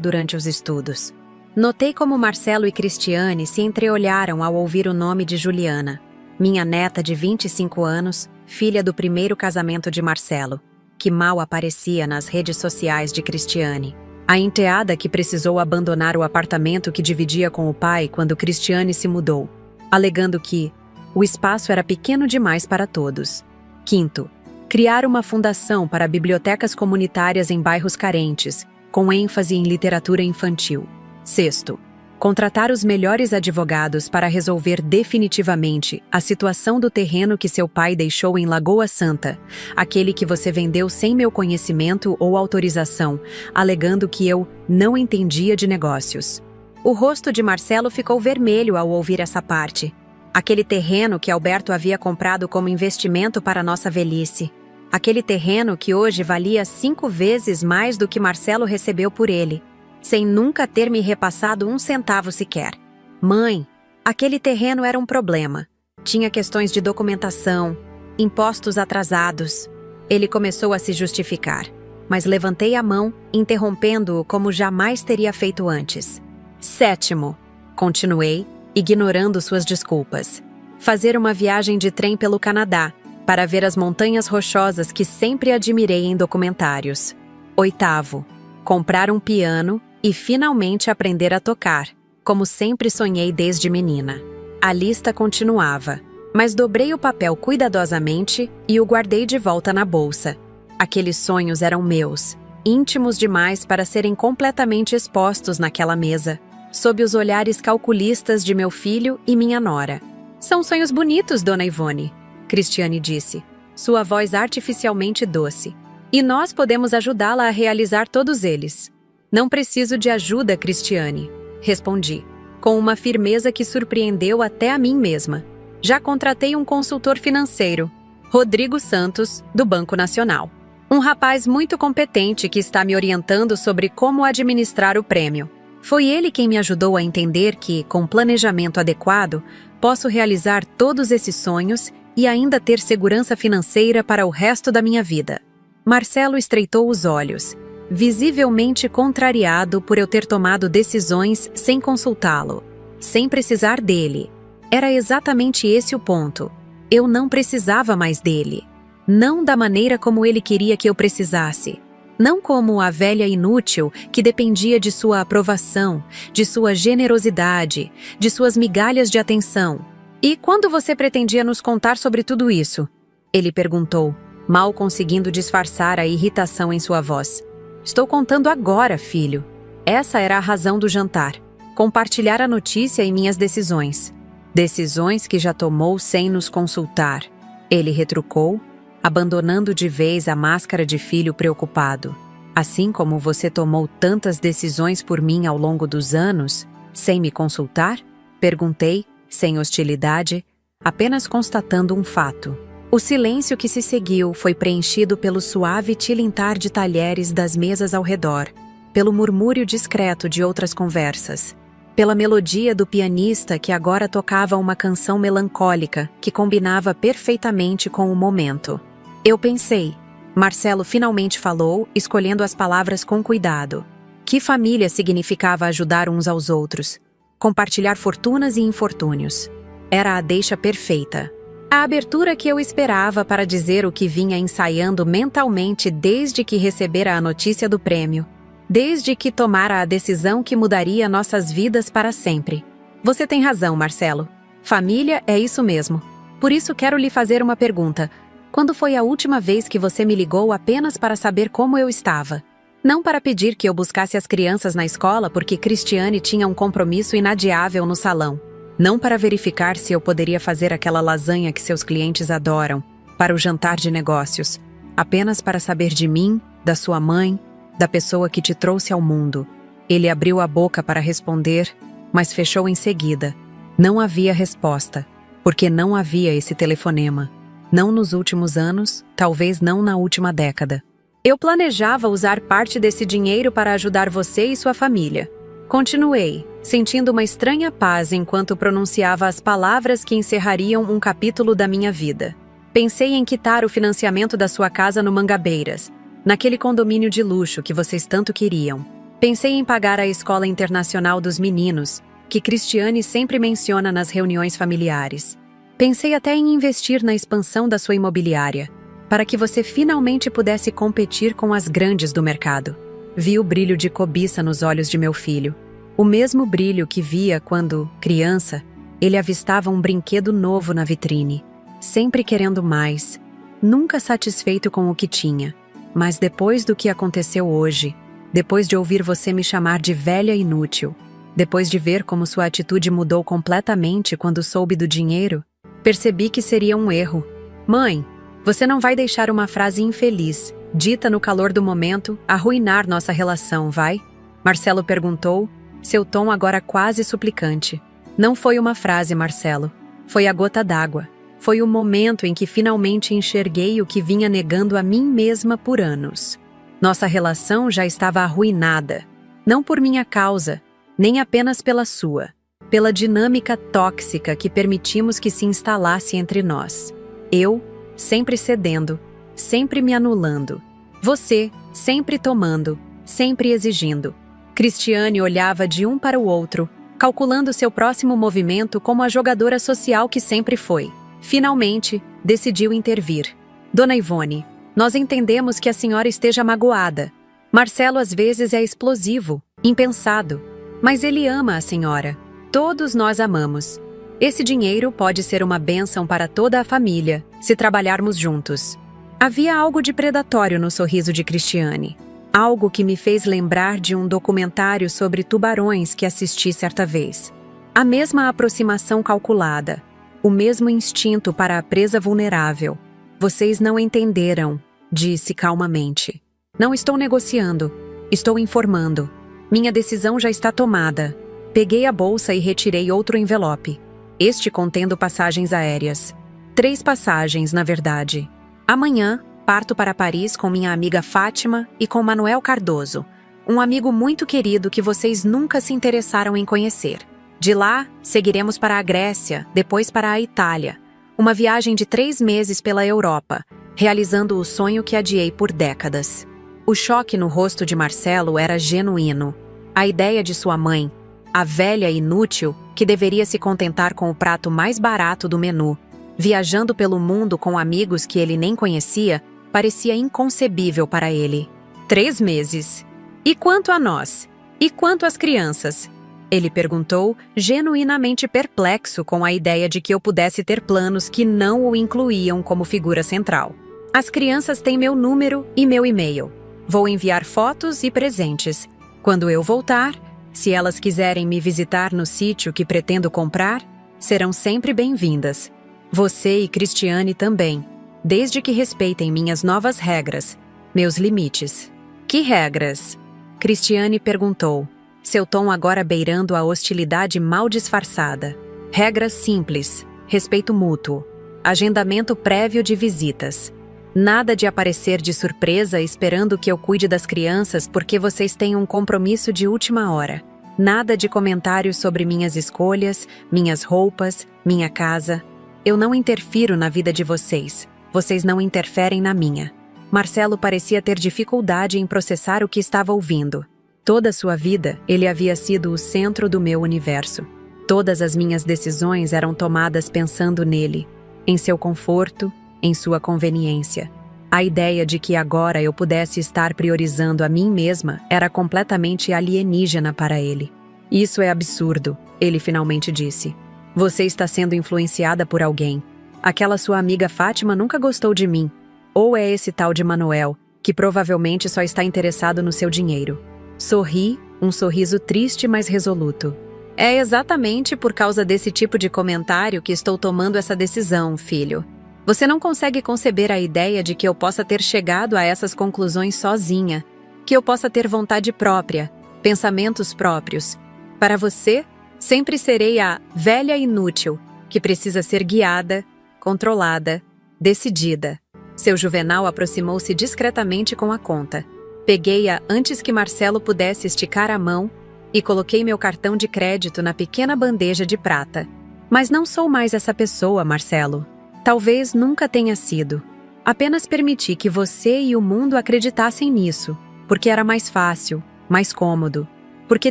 durante os estudos. Notei como Marcelo e Cristiane se entreolharam ao ouvir o nome de Juliana, minha neta de 25 anos, filha do primeiro casamento de Marcelo, que mal aparecia nas redes sociais de Cristiane. A enteada que precisou abandonar o apartamento que dividia com o pai quando Cristiane se mudou, alegando que o espaço era pequeno demais para todos. Quinto, criar uma fundação para bibliotecas comunitárias em bairros carentes, com ênfase em literatura infantil. Sexto, contratar os melhores advogados para resolver definitivamente a situação do terreno que seu pai deixou em Lagoa Santa, aquele que você vendeu sem meu conhecimento ou autorização, alegando que eu não entendia de negócios. O rosto de Marcelo ficou vermelho ao ouvir essa parte. Aquele terreno que Alberto havia comprado como investimento para nossa velhice. Aquele terreno que hoje valia 5 vezes mais do que Marcelo recebeu por ele, sem nunca ter me repassado um centavo sequer. Mãe, aquele terreno era um problema. Tinha questões de documentação, impostos atrasados. Ele começou a se justificar, mas levantei a mão, interrompendo-o como jamais teria feito antes. Sétimo, continuei, ignorando suas desculpas. Fazer uma viagem de trem pelo Canadá, para ver as montanhas rochosas que sempre admirei em documentários. Oitavo, comprar um piano e finalmente aprender a tocar, como sempre sonhei desde menina. A lista continuava, mas dobrei o papel cuidadosamente e o guardei de volta na bolsa. Aqueles sonhos eram meus, íntimos demais para serem completamente expostos naquela mesa, sob os olhares calculistas de meu filho e minha nora. São sonhos bonitos, Dona Ivone, Cristiane disse, sua voz artificialmente doce. E nós podemos ajudá-la a realizar todos eles. Não preciso de ajuda, Cristiane, respondi, com uma firmeza que surpreendeu até a mim mesma. Já contratei um consultor financeiro, Rodrigo Santos, do Banco Nacional. Um rapaz muito competente que está me orientando sobre como administrar o prêmio. Foi ele quem me ajudou a entender que, com planejamento adequado, posso realizar todos esses sonhos e ainda ter segurança financeira para o resto da minha vida. Marcelo estreitou os olhos, visivelmente contrariado por eu ter tomado decisões sem consultá-lo, sem precisar dele. Era exatamente esse o ponto. Eu não precisava mais dele. Não da maneira como ele queria que eu precisasse. Não como a velha inútil que dependia de sua aprovação, de sua generosidade, de suas migalhas de atenção. E quando você pretendia nos contar sobre tudo isso? Ele perguntou, mal conseguindo disfarçar a irritação em sua voz. Estou contando agora, filho. Essa era a razão do jantar. Compartilhar a notícia e minhas decisões. Decisões que já tomou sem nos consultar. Ele retrucou, abandonando de vez a máscara de filho preocupado. Assim como você tomou tantas decisões por mim ao longo dos anos, sem me consultar? Perguntei, sem hostilidade, apenas constatando um fato. O silêncio que se seguiu foi preenchido pelo suave tilintar de talheres das mesas ao redor, pelo murmúrio discreto de outras conversas, pela melodia do pianista que agora tocava uma canção melancólica que combinava perfeitamente com o momento. Eu pensei. Marcelo finalmente falou, escolhendo as palavras com cuidado. Que família significava ajudar uns aos outros? Compartilhar fortunas e infortúnios. Era a deixa perfeita. A abertura que eu esperava para dizer o que vinha ensaiando mentalmente desde que recebera a notícia do prêmio. Desde que tomara a decisão que mudaria nossas vidas para sempre. Você tem razão, Marcelo. Família é isso mesmo. Por isso quero lhe fazer uma pergunta. Quando foi a última vez que você me ligou apenas para saber como eu estava? Não para pedir que eu buscasse as crianças na escola porque Cristiane tinha um compromisso inadiável no salão. Não para verificar se eu poderia fazer aquela lasanha que seus clientes adoram, para o jantar de negócios, apenas para saber de mim, da sua mãe, da pessoa que te trouxe ao mundo. Ele abriu a boca para responder, mas fechou em seguida. Não havia resposta, porque não havia esse telefonema. Não nos últimos anos, talvez não na última década. Eu planejava usar parte desse dinheiro para ajudar você e sua família. Continuei, sentindo uma estranha paz enquanto pronunciava as palavras que encerrariam um capítulo da minha vida. Pensei em quitar o financiamento da sua casa no Mangabeiras, naquele condomínio de luxo que vocês tanto queriam. Pensei em pagar a escola internacional dos meninos, que Cristiane sempre menciona nas reuniões familiares. Pensei até em investir na expansão da sua imobiliária, para que você finalmente pudesse competir com as grandes do mercado. Vi o brilho de cobiça nos olhos de meu filho. O mesmo brilho que via quando, criança, ele avistava um brinquedo novo na vitrine. Sempre querendo mais, nunca satisfeito com o que tinha. Mas depois do que aconteceu hoje, depois de ouvir você me chamar de velha inútil, depois de ver como sua atitude mudou completamente quando soube do dinheiro, percebi que seria um erro. Mãe, você não vai deixar uma frase infeliz, dita no calor do momento, arruinar nossa relação, vai? Marcelo perguntou, seu tom agora quase suplicante. Não foi uma frase, Marcelo. Foi a gota d'água. Foi o momento em que finalmente enxerguei o que vinha negando a mim mesma por anos. Nossa relação já estava arruinada. Não por minha causa, nem apenas pela sua. Pela dinâmica tóxica que permitimos que se instalasse entre nós. Eu, sempre cedendo, sempre me anulando. Você, sempre tomando, sempre exigindo. Cristiane olhava de um para o outro, calculando seu próximo movimento como a jogadora social que sempre foi. Finalmente, decidiu intervir. Dona Ivone, nós entendemos que a senhora esteja magoada. Marcelo às vezes é explosivo, impensado. Mas ele ama a senhora. Todos nós amamos. Esse dinheiro pode ser uma bênção para toda a família, se trabalharmos juntos. Havia algo de predatório no sorriso de Cristiane. Algo que me fez lembrar de um documentário sobre tubarões que assisti certa vez. A mesma aproximação calculada. O mesmo instinto para a presa vulnerável. Vocês não entenderam, disse calmamente. Não estou negociando. Estou informando. Minha decisão já está tomada. Peguei a bolsa e retirei outro envelope. Este contendo passagens aéreas. 3 passagens, na verdade. Amanhã, parto para Paris com minha amiga Fátima e com Manuel Cardoso, um amigo muito querido que vocês nunca se interessaram em conhecer. De lá, seguiremos para a Grécia, depois para a Itália. Uma viagem de 3 meses pela Europa, realizando o sonho que adiei por décadas. O choque no rosto de Marcelo era genuíno. A ideia de sua mãe, a velha inútil, que deveria se contentar com o prato mais barato do menu, viajando pelo mundo com amigos que ele nem conhecia, parecia inconcebível para ele. 3 meses. E quanto a nós? E quanto às crianças? Ele perguntou, genuinamente perplexo com a ideia de que eu pudesse ter planos que não o incluíam como figura central. As crianças têm meu número e meu e-mail. Vou enviar fotos e presentes. Quando eu voltar, se elas quiserem me visitar no sítio que pretendo comprar, serão sempre bem-vindas. Você e Cristiane também, desde que respeitem minhas novas regras, meus limites. Que regras? Cristiane perguntou, seu tom agora beirando a hostilidade mal disfarçada. Regras simples, respeito mútuo, agendamento prévio de visitas. Nada de aparecer de surpresa esperando que eu cuide das crianças porque vocês têm um compromisso de última hora. Nada de comentários sobre minhas escolhas, minhas roupas, minha casa. Eu não interfiro na vida de vocês. Vocês não interferem na minha. Marcelo parecia ter dificuldade em processar o que estava ouvindo. Toda a sua vida, ele havia sido o centro do meu universo. Todas as minhas decisões eram tomadas pensando nele, em seu conforto, em sua conveniência. A ideia de que agora eu pudesse estar priorizando a mim mesma era completamente alienígena para ele. Isso é absurdo, ele finalmente disse. Você está sendo influenciada por alguém. Aquela sua amiga Fátima nunca gostou de mim. Ou é esse tal de Manuel, que provavelmente só está interessado no seu dinheiro. Sorri, um sorriso triste mas resoluto. É exatamente por causa desse tipo de comentário que estou tomando essa decisão, filho. Você não consegue conceber a ideia de que eu possa ter chegado a essas conclusões sozinha, que eu possa ter vontade própria, pensamentos próprios. Para você, sempre serei a velha inútil, que precisa ser guiada, controlada, decidida. Seu Juvenal aproximou-se discretamente com a conta. Peguei-a antes que Marcelo pudesse esticar a mão e coloquei meu cartão de crédito na pequena bandeja de prata. Mas não sou mais essa pessoa, Marcelo. Talvez nunca tenha sido. Apenas permiti que você e o mundo acreditassem nisso, porque era mais fácil, mais cômodo, porque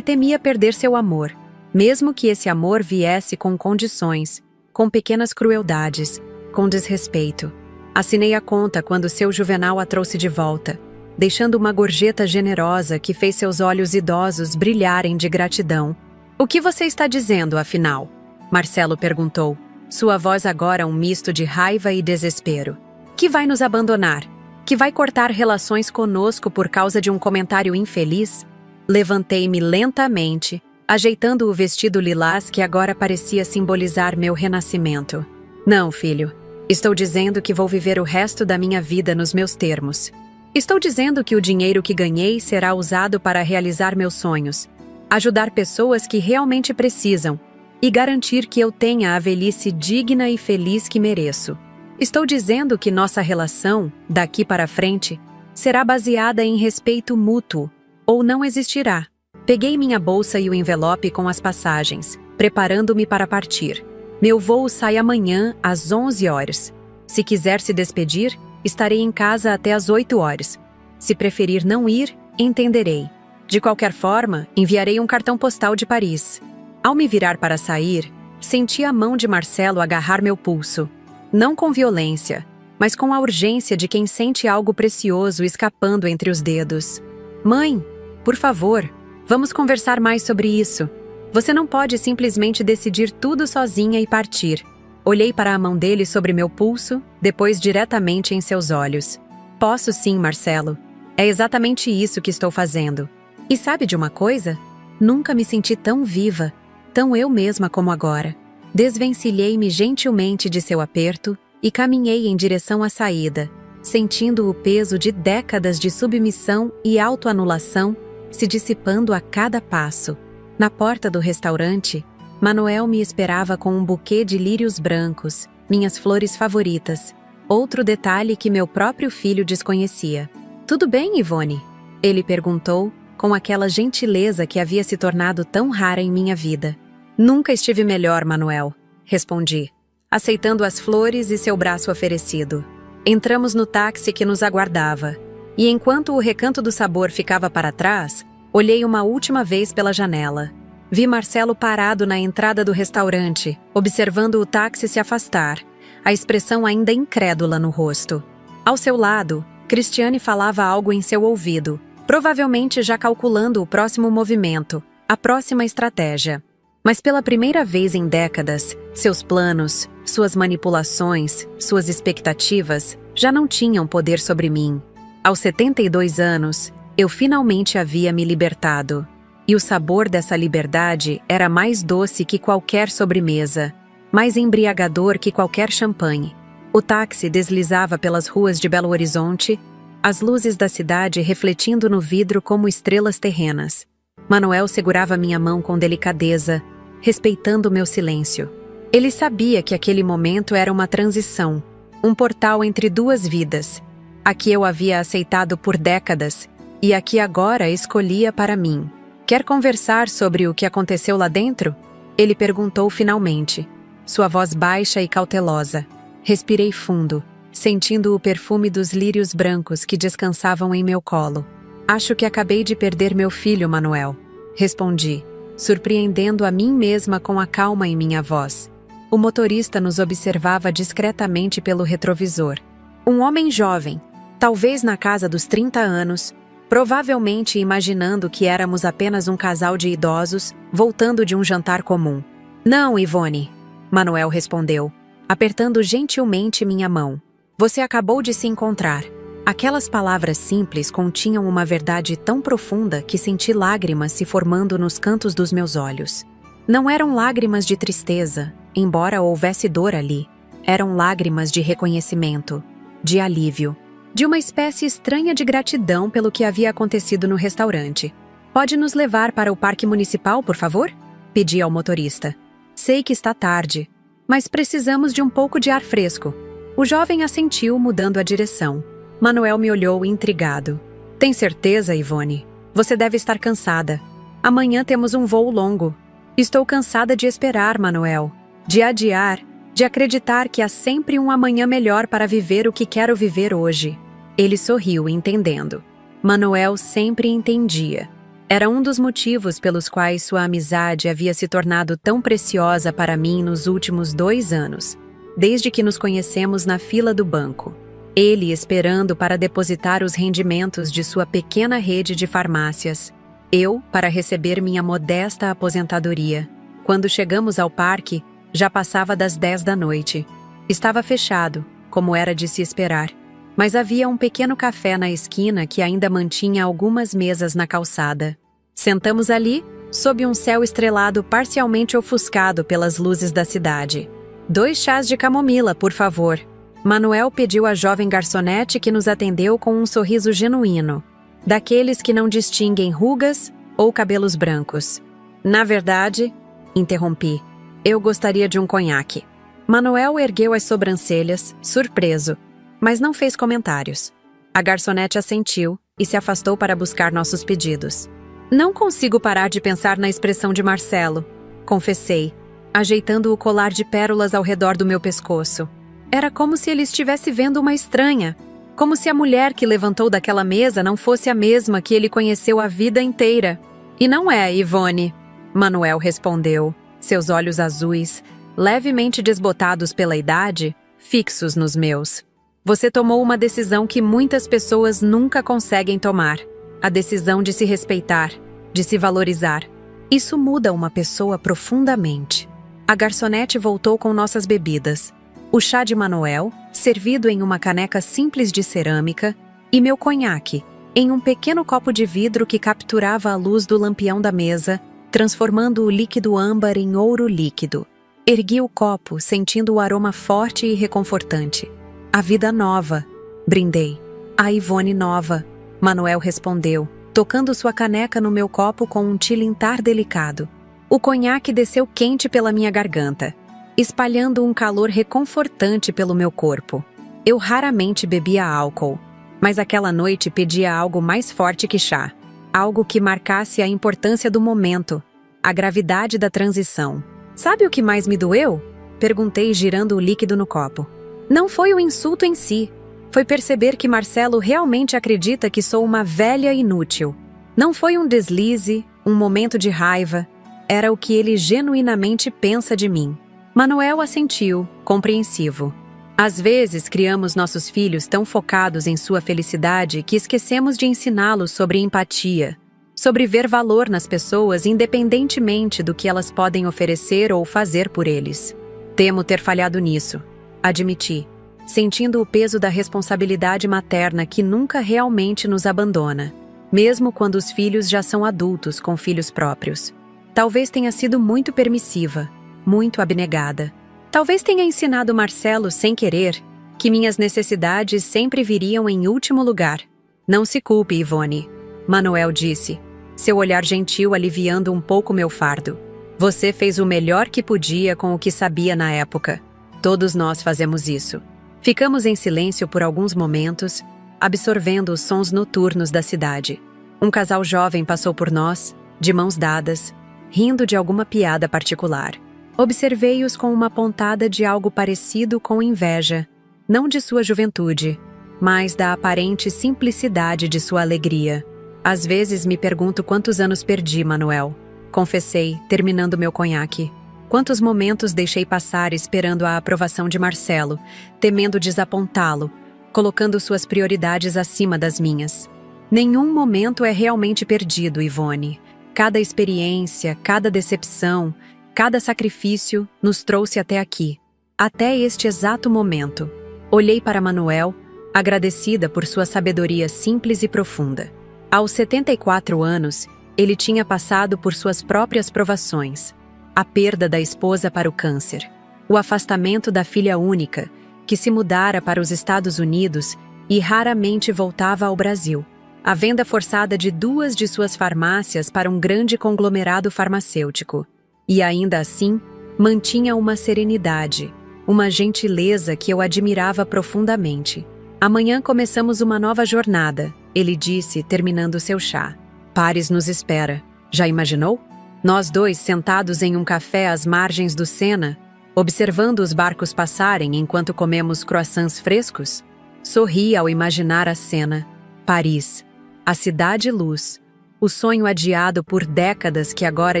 temia perder seu amor, mesmo que esse amor viesse com condições, com pequenas crueldades, com desrespeito. Assinei a conta quando seu Juvenal a trouxe de volta, deixando uma gorjeta generosa que fez seus olhos idosos brilharem de gratidão. O que você está dizendo, afinal? Marcelo perguntou, sua voz agora um misto de raiva e desespero. Que vai nos abandonar? Que vai cortar relações conosco por causa de um comentário infeliz? Levantei-me lentamente, ajeitando o vestido lilás que agora parecia simbolizar meu renascimento. Não, filho. Estou dizendo que vou viver o resto da minha vida nos meus termos. Estou dizendo que o dinheiro que ganhei será usado para realizar meus sonhos, ajudar pessoas que realmente precisam e garantir que eu tenha a velhice digna e feliz que mereço. Estou dizendo que nossa relação, daqui para frente, será baseada em respeito mútuo, ou não existirá. Peguei minha bolsa e o envelope com as passagens, preparando-me para partir. Meu voo sai amanhã às 11 horas. Se quiser se despedir, estarei em casa até às 8 horas. Se preferir não ir, entenderei. De qualquer forma, enviarei um cartão postal de Paris. Ao me virar para sair, senti a mão de Marcelo agarrar meu pulso. Não com violência, mas com a urgência de quem sente algo precioso escapando entre os dedos. Mãe, por favor, vamos conversar mais sobre isso. Você não pode simplesmente decidir tudo sozinha e partir. Olhei para a mão dele sobre meu pulso, depois diretamente em seus olhos. Posso sim, Marcelo. É exatamente isso que estou fazendo. E sabe de uma coisa? Nunca me senti tão viva, tão eu mesma como agora. Desvencilhei-me gentilmente de seu aperto e caminhei em direção à saída, sentindo o peso de décadas de submissão e autoanulação se dissipando a cada passo. Na porta do restaurante, Manuel me esperava com um buquê de lírios brancos, minhas flores favoritas, outro detalhe que meu próprio filho desconhecia. Tudo bem, Ivone? Ele perguntou, com aquela gentileza que havia se tornado tão rara em minha vida. Nunca estive melhor, Manuel, respondi, aceitando as flores e seu braço oferecido. Entramos no táxi que nos aguardava, e enquanto o Recanto do Sabor ficava para trás, olhei uma última vez pela janela. Vi Marcelo parado na entrada do restaurante, observando o táxi se afastar, a expressão ainda incrédula no rosto. Ao seu lado, Cristiane falava algo em seu ouvido, provavelmente já calculando o próximo movimento, a próxima estratégia. Mas pela primeira vez em décadas, seus planos, suas manipulações, suas expectativas já não tinham poder sobre mim. Aos 72 anos, eu finalmente havia me libertado. E o sabor dessa liberdade era mais doce que qualquer sobremesa, mais embriagador que qualquer champanhe. O táxi deslizava pelas ruas de Belo Horizonte, as luzes da cidade refletindo no vidro como estrelas terrenas. Manuel segurava minha mão com delicadeza, respeitando meu silêncio. Ele sabia que aquele momento era uma transição, um portal entre duas vidas, a que eu havia aceitado por décadas e a que agora escolhia para mim. Quer conversar sobre o que aconteceu lá dentro? Ele perguntou finalmente, sua voz baixa e cautelosa. Respirei fundo, sentindo o perfume dos lírios brancos que descansavam em meu colo. Acho que acabei de perder meu filho, Manuel, respondi, surpreendendo a mim mesma com a calma em minha voz. O motorista nos observava discretamente pelo retrovisor. Um homem jovem, talvez na casa dos 30 anos, provavelmente imaginando que éramos apenas um casal de idosos voltando de um jantar comum. Não, Ivone, Manuel respondeu, apertando gentilmente minha mão. Você acabou de se encontrar. Aquelas palavras simples continham uma verdade tão profunda que senti lágrimas se formando nos cantos dos meus olhos. Não eram lágrimas de tristeza, embora houvesse dor ali. Eram lágrimas de reconhecimento, de alívio, de uma espécie estranha de gratidão pelo que havia acontecido no restaurante. Pode nos levar para o parque municipal, por favor? Pedi ao motorista. Sei que está tarde, mas precisamos de um pouco de ar fresco. O jovem assentiu, mudando a direção. Manuel me olhou intrigado. Tem certeza, Ivone? Você deve estar cansada. Amanhã temos um voo longo. Estou cansada de esperar, Manuel. De adiar, de acreditar que há sempre um amanhã melhor para viver o que quero viver hoje. Ele sorriu, entendendo. Manuel sempre entendia. Era um dos motivos pelos quais sua amizade havia se tornado tão preciosa para mim nos últimos 2 anos, desde que nos conhecemos na fila do banco. Ele esperando para depositar os rendimentos de sua pequena rede de farmácias. Eu para receber minha modesta aposentadoria. Quando chegamos ao parque, já passava das 10 da noite. Estava fechado, como era de se esperar, mas havia um pequeno café na esquina que ainda mantinha algumas mesas na calçada. Sentamos ali, sob um céu estrelado parcialmente ofuscado pelas luzes da cidade. 2 chás de camomila, por favor. Manuel pediu à jovem garçonete que nos atendeu com um sorriso genuíno, daqueles que não distinguem rugas ou cabelos brancos. Na verdade, interrompi, eu gostaria de um conhaque. Manuel ergueu as sobrancelhas, surpreso, mas não fez comentários. A garçonete assentiu e se afastou para buscar nossos pedidos. Não consigo parar de pensar na expressão de Marcelo, confessei, ajeitando o colar de pérolas ao redor do meu pescoço. Era como se ele estivesse vendo uma estranha, como se a mulher que levantou daquela mesa não fosse a mesma que ele conheceu a vida inteira. E não é, Ivone, Manuel respondeu, seus olhos azuis, levemente desbotados pela idade, fixos nos meus. Você tomou uma decisão que muitas pessoas nunca conseguem tomar. A decisão de se respeitar, de se valorizar. Isso muda uma pessoa profundamente. A garçonete voltou com nossas bebidas. O chá de Manuel, servido em uma caneca simples de cerâmica, e meu conhaque, em um pequeno copo de vidro que capturava a luz do lampião da mesa, transformando o líquido âmbar em ouro líquido. Ergui o copo, sentindo o aroma forte e reconfortante. A vida nova, brindei. A Ivone nova, Manuel respondeu, tocando sua caneca no meu copo com um tilintar delicado. O conhaque desceu quente pela minha garganta, espalhando um calor reconfortante pelo meu corpo. Eu raramente bebia álcool, mas aquela noite pedia algo mais forte que chá. Algo que marcasse a importância do momento, a gravidade da transição. Sabe o que mais me doeu? Perguntei, girando o líquido no copo. Não foi o insulto em si. Foi perceber que Marcelo realmente acredita que sou uma velha inútil. Não foi um deslize, um momento de raiva. Era o que ele genuinamente pensa de mim. Manuel assentiu, compreensivo. Às vezes criamos nossos filhos tão focados em sua felicidade que esquecemos de ensiná-los sobre empatia, sobre ver valor nas pessoas independentemente do que elas podem oferecer ou fazer por eles. Temo ter falhado nisso, admiti, sentindo o peso da responsabilidade materna que nunca realmente nos abandona, mesmo quando os filhos já são adultos com filhos próprios. Talvez tenha sido muito permissiva, muito abnegada. Talvez tenha ensinado Marcelo, sem querer, que minhas necessidades sempre viriam em último lugar. Não se culpe, Ivone, Manuel disse, seu olhar gentil aliviando um pouco meu fardo. Você fez o melhor que podia com o que sabia na época. Todos nós fazemos isso. Ficamos em silêncio por alguns momentos, absorvendo os sons noturnos da cidade. Um casal jovem passou por nós, de mãos dadas, rindo de alguma piada particular. Observei-os com uma pontada de algo parecido com inveja, não de sua juventude, mas da aparente simplicidade de sua alegria. Às vezes me pergunto quantos anos perdi, Manuel. Confessei, terminando meu conhaque. Quantos momentos deixei passar esperando a aprovação de Marcelo, temendo desapontá-lo, colocando suas prioridades acima das minhas. Nenhum momento é realmente perdido, Ivone. Cada experiência, cada decepção, cada sacrifício nos trouxe até aqui, até este exato momento. Olhei para Manuel, agradecida por sua sabedoria simples e profunda. Aos 74 anos, ele tinha passado por suas próprias provações. a perda da esposa para o câncer, o afastamento da filha única, que se mudara para os Estados Unidos e raramente voltava ao Brasil, a venda forçada de 2 de suas farmácias para um grande conglomerado farmacêutico. E ainda assim, mantinha uma serenidade, uma gentileza que eu admirava profundamente. Amanhã começamos uma nova jornada, ele disse, terminando seu chá. Paris nos espera. Já imaginou? Nós 2 sentados em um café às margens do Sena, observando os barcos passarem enquanto comemos croissants frescos? Sorri ao imaginar a cena. Paris, a cidade-luz, o sonho adiado por décadas que agora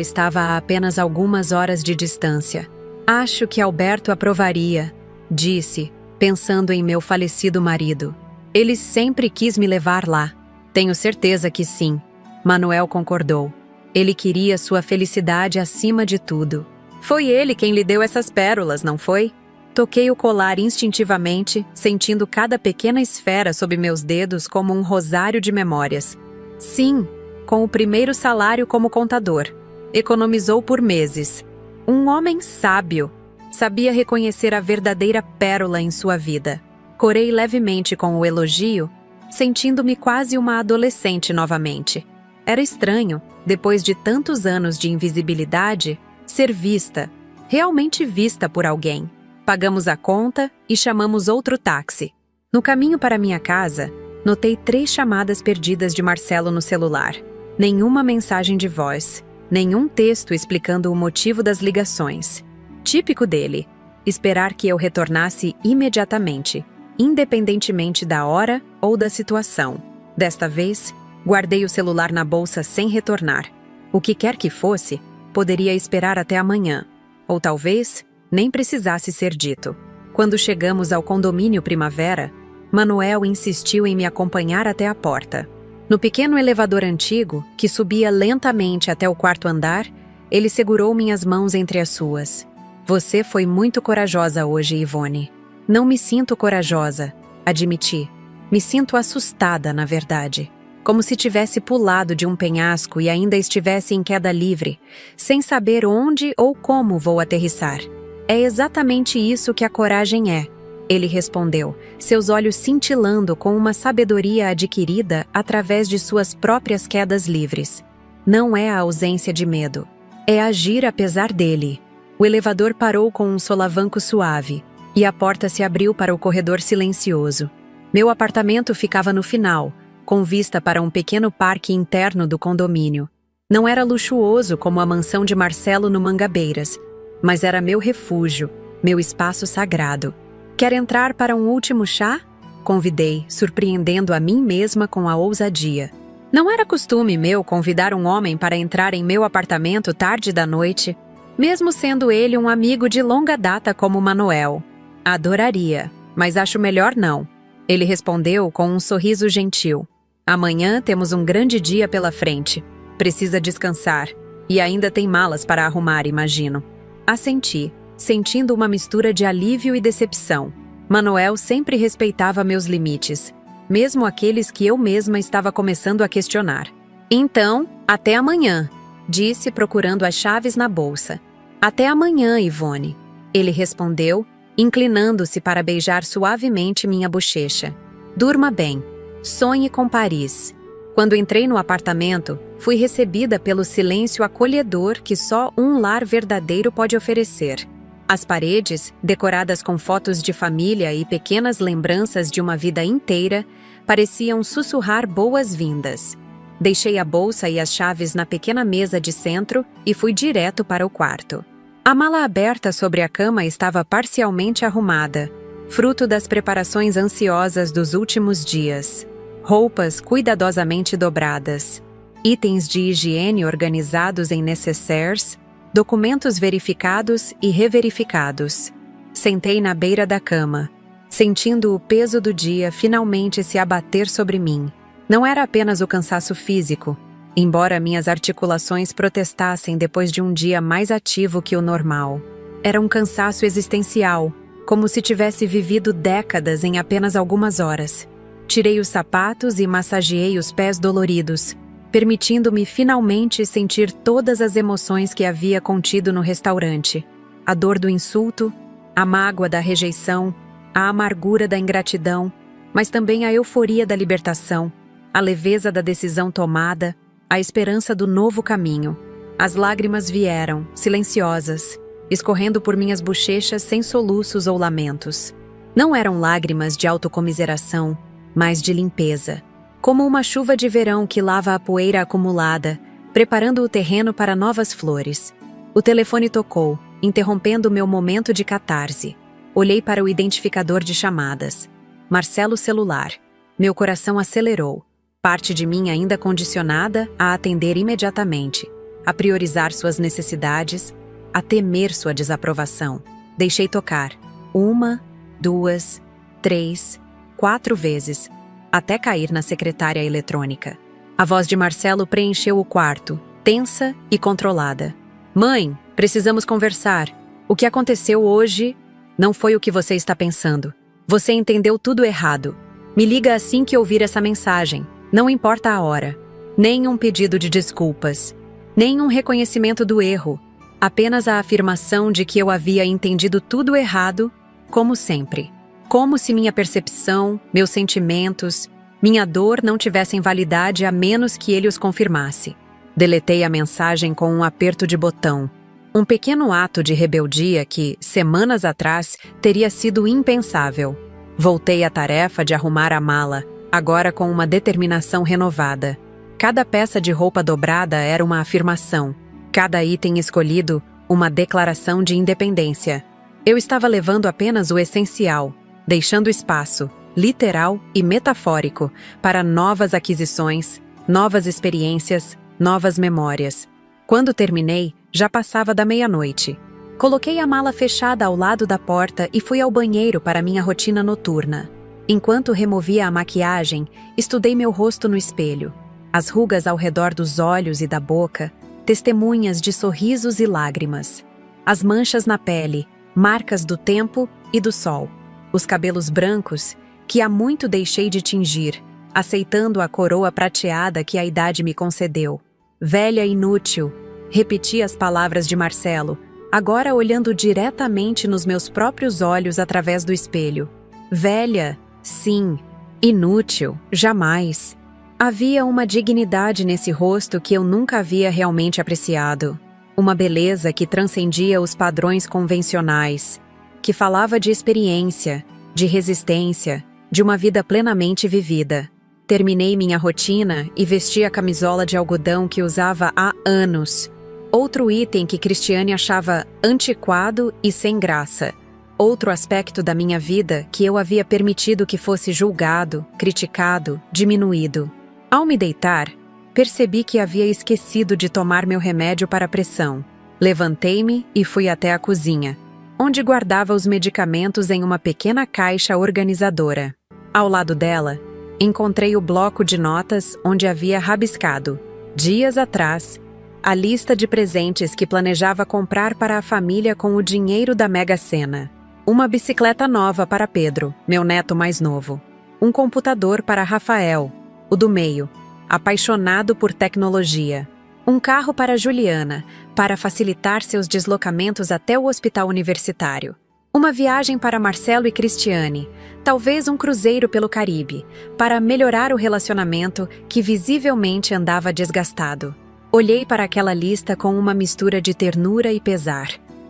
estava a apenas algumas horas de distância. Acho que Alberto aprovaria, disse, pensando em meu falecido marido. Ele sempre quis me levar lá. Tenho certeza que sim. Manuel concordou. Ele queria sua felicidade acima de tudo. Foi ele quem lhe deu essas pérolas, não foi? Toquei o colar instintivamente, sentindo cada pequena esfera sob meus dedos como um rosário de memórias. Sim, com o primeiro salário como contador. Economizou por meses. Um homem sábio. Sabia reconhecer a verdadeira pérola em sua vida. Corei levemente com o elogio, sentindo-me quase uma adolescente novamente. Era estranho, depois de tantos anos de invisibilidade, ser vista, realmente vista por alguém. Pagamos a conta e chamamos outro táxi. No caminho para minha casa, notei 3 chamadas perdidas de Marcelo no celular. Nenhuma mensagem de voz, nenhum texto explicando o motivo das ligações. Típico dele, esperar que eu retornasse imediatamente, independentemente da hora ou da situação. Desta vez, guardei o celular na bolsa sem retornar. O que quer que fosse, poderia esperar até amanhã. Ou talvez nem precisasse ser dito. Quando chegamos ao condomínio Primavera, Manuel insistiu em me acompanhar até a porta. No pequeno elevador antigo, que subia lentamente até o 4º andar, ele segurou minhas mãos entre as suas. Você foi muito corajosa hoje, Ivone. Não me sinto corajosa, admiti. Me sinto assustada, na verdade. Como se tivesse pulado de um penhasco e ainda estivesse em queda livre, sem saber onde ou como vou aterrissar. É exatamente isso que a coragem é, ele respondeu, seus olhos cintilando com uma sabedoria adquirida através de suas próprias quedas livres. Não é a ausência de medo, é agir apesar dele. O elevador parou com um solavanco suave, e a porta se abriu para o corredor silencioso. Meu apartamento ficava no final, com vista para um pequeno parque interno do condomínio. Não era luxuoso como a mansão de Marcelo no Mangabeiras, mas era meu refúgio, meu espaço sagrado. Quer entrar para um último chá? Convidei, surpreendendo a mim mesma com a ousadia. Não era costume meu convidar um homem para entrar em meu apartamento tarde da noite, mesmo sendo ele um amigo de longa data como Manuel. Adoraria, mas acho melhor não. Ele respondeu com um sorriso gentil. Amanhã temos um grande dia pela frente. Precisa descansar. E ainda tem malas para arrumar, imagino. Assenti, sentindo uma mistura de alívio e decepção. Manuel sempre respeitava meus limites, mesmo aqueles que eu mesma estava começando a questionar. Então, até amanhã, disse procurando as chaves na bolsa. Até amanhã, Ivone. Ele respondeu, inclinando-se para beijar suavemente minha bochecha. Durma bem. Sonhe com Paris. Quando entrei no apartamento, fui recebida pelo silêncio acolhedor que só um lar verdadeiro pode oferecer. As paredes, decoradas com fotos de família e pequenas lembranças de uma vida inteira, pareciam sussurrar boas-vindas. Deixei a bolsa e as chaves na pequena mesa de centro e fui direto para o quarto. A mala aberta sobre a cama estava parcialmente arrumada, fruto das preparações ansiosas dos últimos dias. Roupas cuidadosamente dobradas, itens de higiene organizados em nécessaires, documentos verificados e reverificados. Sentei na beira da cama, sentindo o peso do dia finalmente se abater sobre mim. Não era apenas o cansaço físico, embora minhas articulações protestassem depois de um dia mais ativo que o normal. Era um cansaço existencial, como se tivesse vivido décadas em apenas algumas horas. Tirei os sapatos e massageei os pés doloridos. permitindo-me finalmente sentir todas as emoções que havia contido no restaurante: a dor do insulto, a mágoa da rejeição, a amargura da ingratidão, mas também a euforia da libertação, a leveza da decisão tomada, a esperança do novo caminho. As lágrimas vieram, silenciosas, escorrendo por minhas bochechas sem soluços ou lamentos. Não eram lágrimas de autocomiseração, mas de limpeza, como uma chuva de verão que lava a poeira acumulada, preparando o terreno para novas flores. O telefone tocou, interrompendo meu momento de catarse. Olhei para o identificador de chamadas. Marcelo celular. Meu coração acelerou. Parte de mim ainda condicionada a atender imediatamente, a priorizar suas necessidades, a temer sua desaprovação. Deixei tocar. 1, 2, 3, 4 vezes, até cair na secretária eletrônica. A voz de Marcelo preencheu o quarto, tensa e controlada. Mãe, precisamos conversar. O que aconteceu hoje não foi o que você está pensando. Você entendeu tudo errado. Me liga assim que ouvir essa mensagem. Não importa a hora. Nem um pedido de desculpas. Nem um reconhecimento do erro. Apenas a afirmação de que eu havia entendido tudo errado, como sempre. Como se minha percepção, meus sentimentos, minha dor não tivessem validade a menos que ele os confirmasse. Deletei a mensagem com um aperto de botão. Um pequeno ato de rebeldia que, semanas atrás, teria sido impensável. Voltei à tarefa de arrumar a mala, agora com uma determinação renovada. Cada peça de roupa dobrada era uma afirmação. Cada item escolhido, uma declaração de independência. Eu estava levando apenas o essencial, deixando espaço, literal e metafórico, para novas aquisições, novas experiências, novas memórias. Quando terminei, já passava da meia-noite. Coloquei a mala fechada ao lado da porta e fui ao banheiro para minha rotina noturna. Enquanto removia a maquiagem, estudei meu rosto no espelho. As rugas ao redor dos olhos e da boca, testemunhas de sorrisos e lágrimas. As manchas na pele, marcas do tempo e do sol. Os cabelos brancos, que há muito deixei de tingir, aceitando a coroa prateada que a idade me concedeu. Velha inútil, repeti as palavras de Marcelo, agora olhando diretamente nos meus próprios olhos através do espelho. Velha, sim. Inútil, jamais. Havia uma dignidade nesse rosto que eu nunca havia realmente apreciado. Uma beleza que transcendia os padrões convencionais, que falava de experiência, de resistência, de uma vida plenamente vivida. Terminei minha rotina e vesti a camisola de algodão que usava há anos. Outro item que Cristiane achava antiquado e sem graça. Outro aspecto da minha vida que eu havia permitido que fosse julgado, criticado, diminuído. Ao me deitar, percebi que havia esquecido de tomar meu remédio para a pressão. Levantei-me e fui até a cozinha, onde guardava os medicamentos em uma pequena caixa organizadora. Ao lado dela, encontrei o bloco de notas onde havia rabiscado, dias atrás, a lista de presentes que planejava comprar para a família com o dinheiro da Mega Sena. Uma bicicleta nova para Pedro, meu neto mais novo. Um computador para Rafael, o do meio, apaixonado por tecnologia. Um carro para Juliana, para facilitar seus deslocamentos até o hospital universitário. Uma viagem para Marcelo e Cristiane, talvez um cruzeiro pelo Caribe, para melhorar o relacionamento que visivelmente andava desgastado. Olhei para aquela lista com uma mistura de ternura e pesar.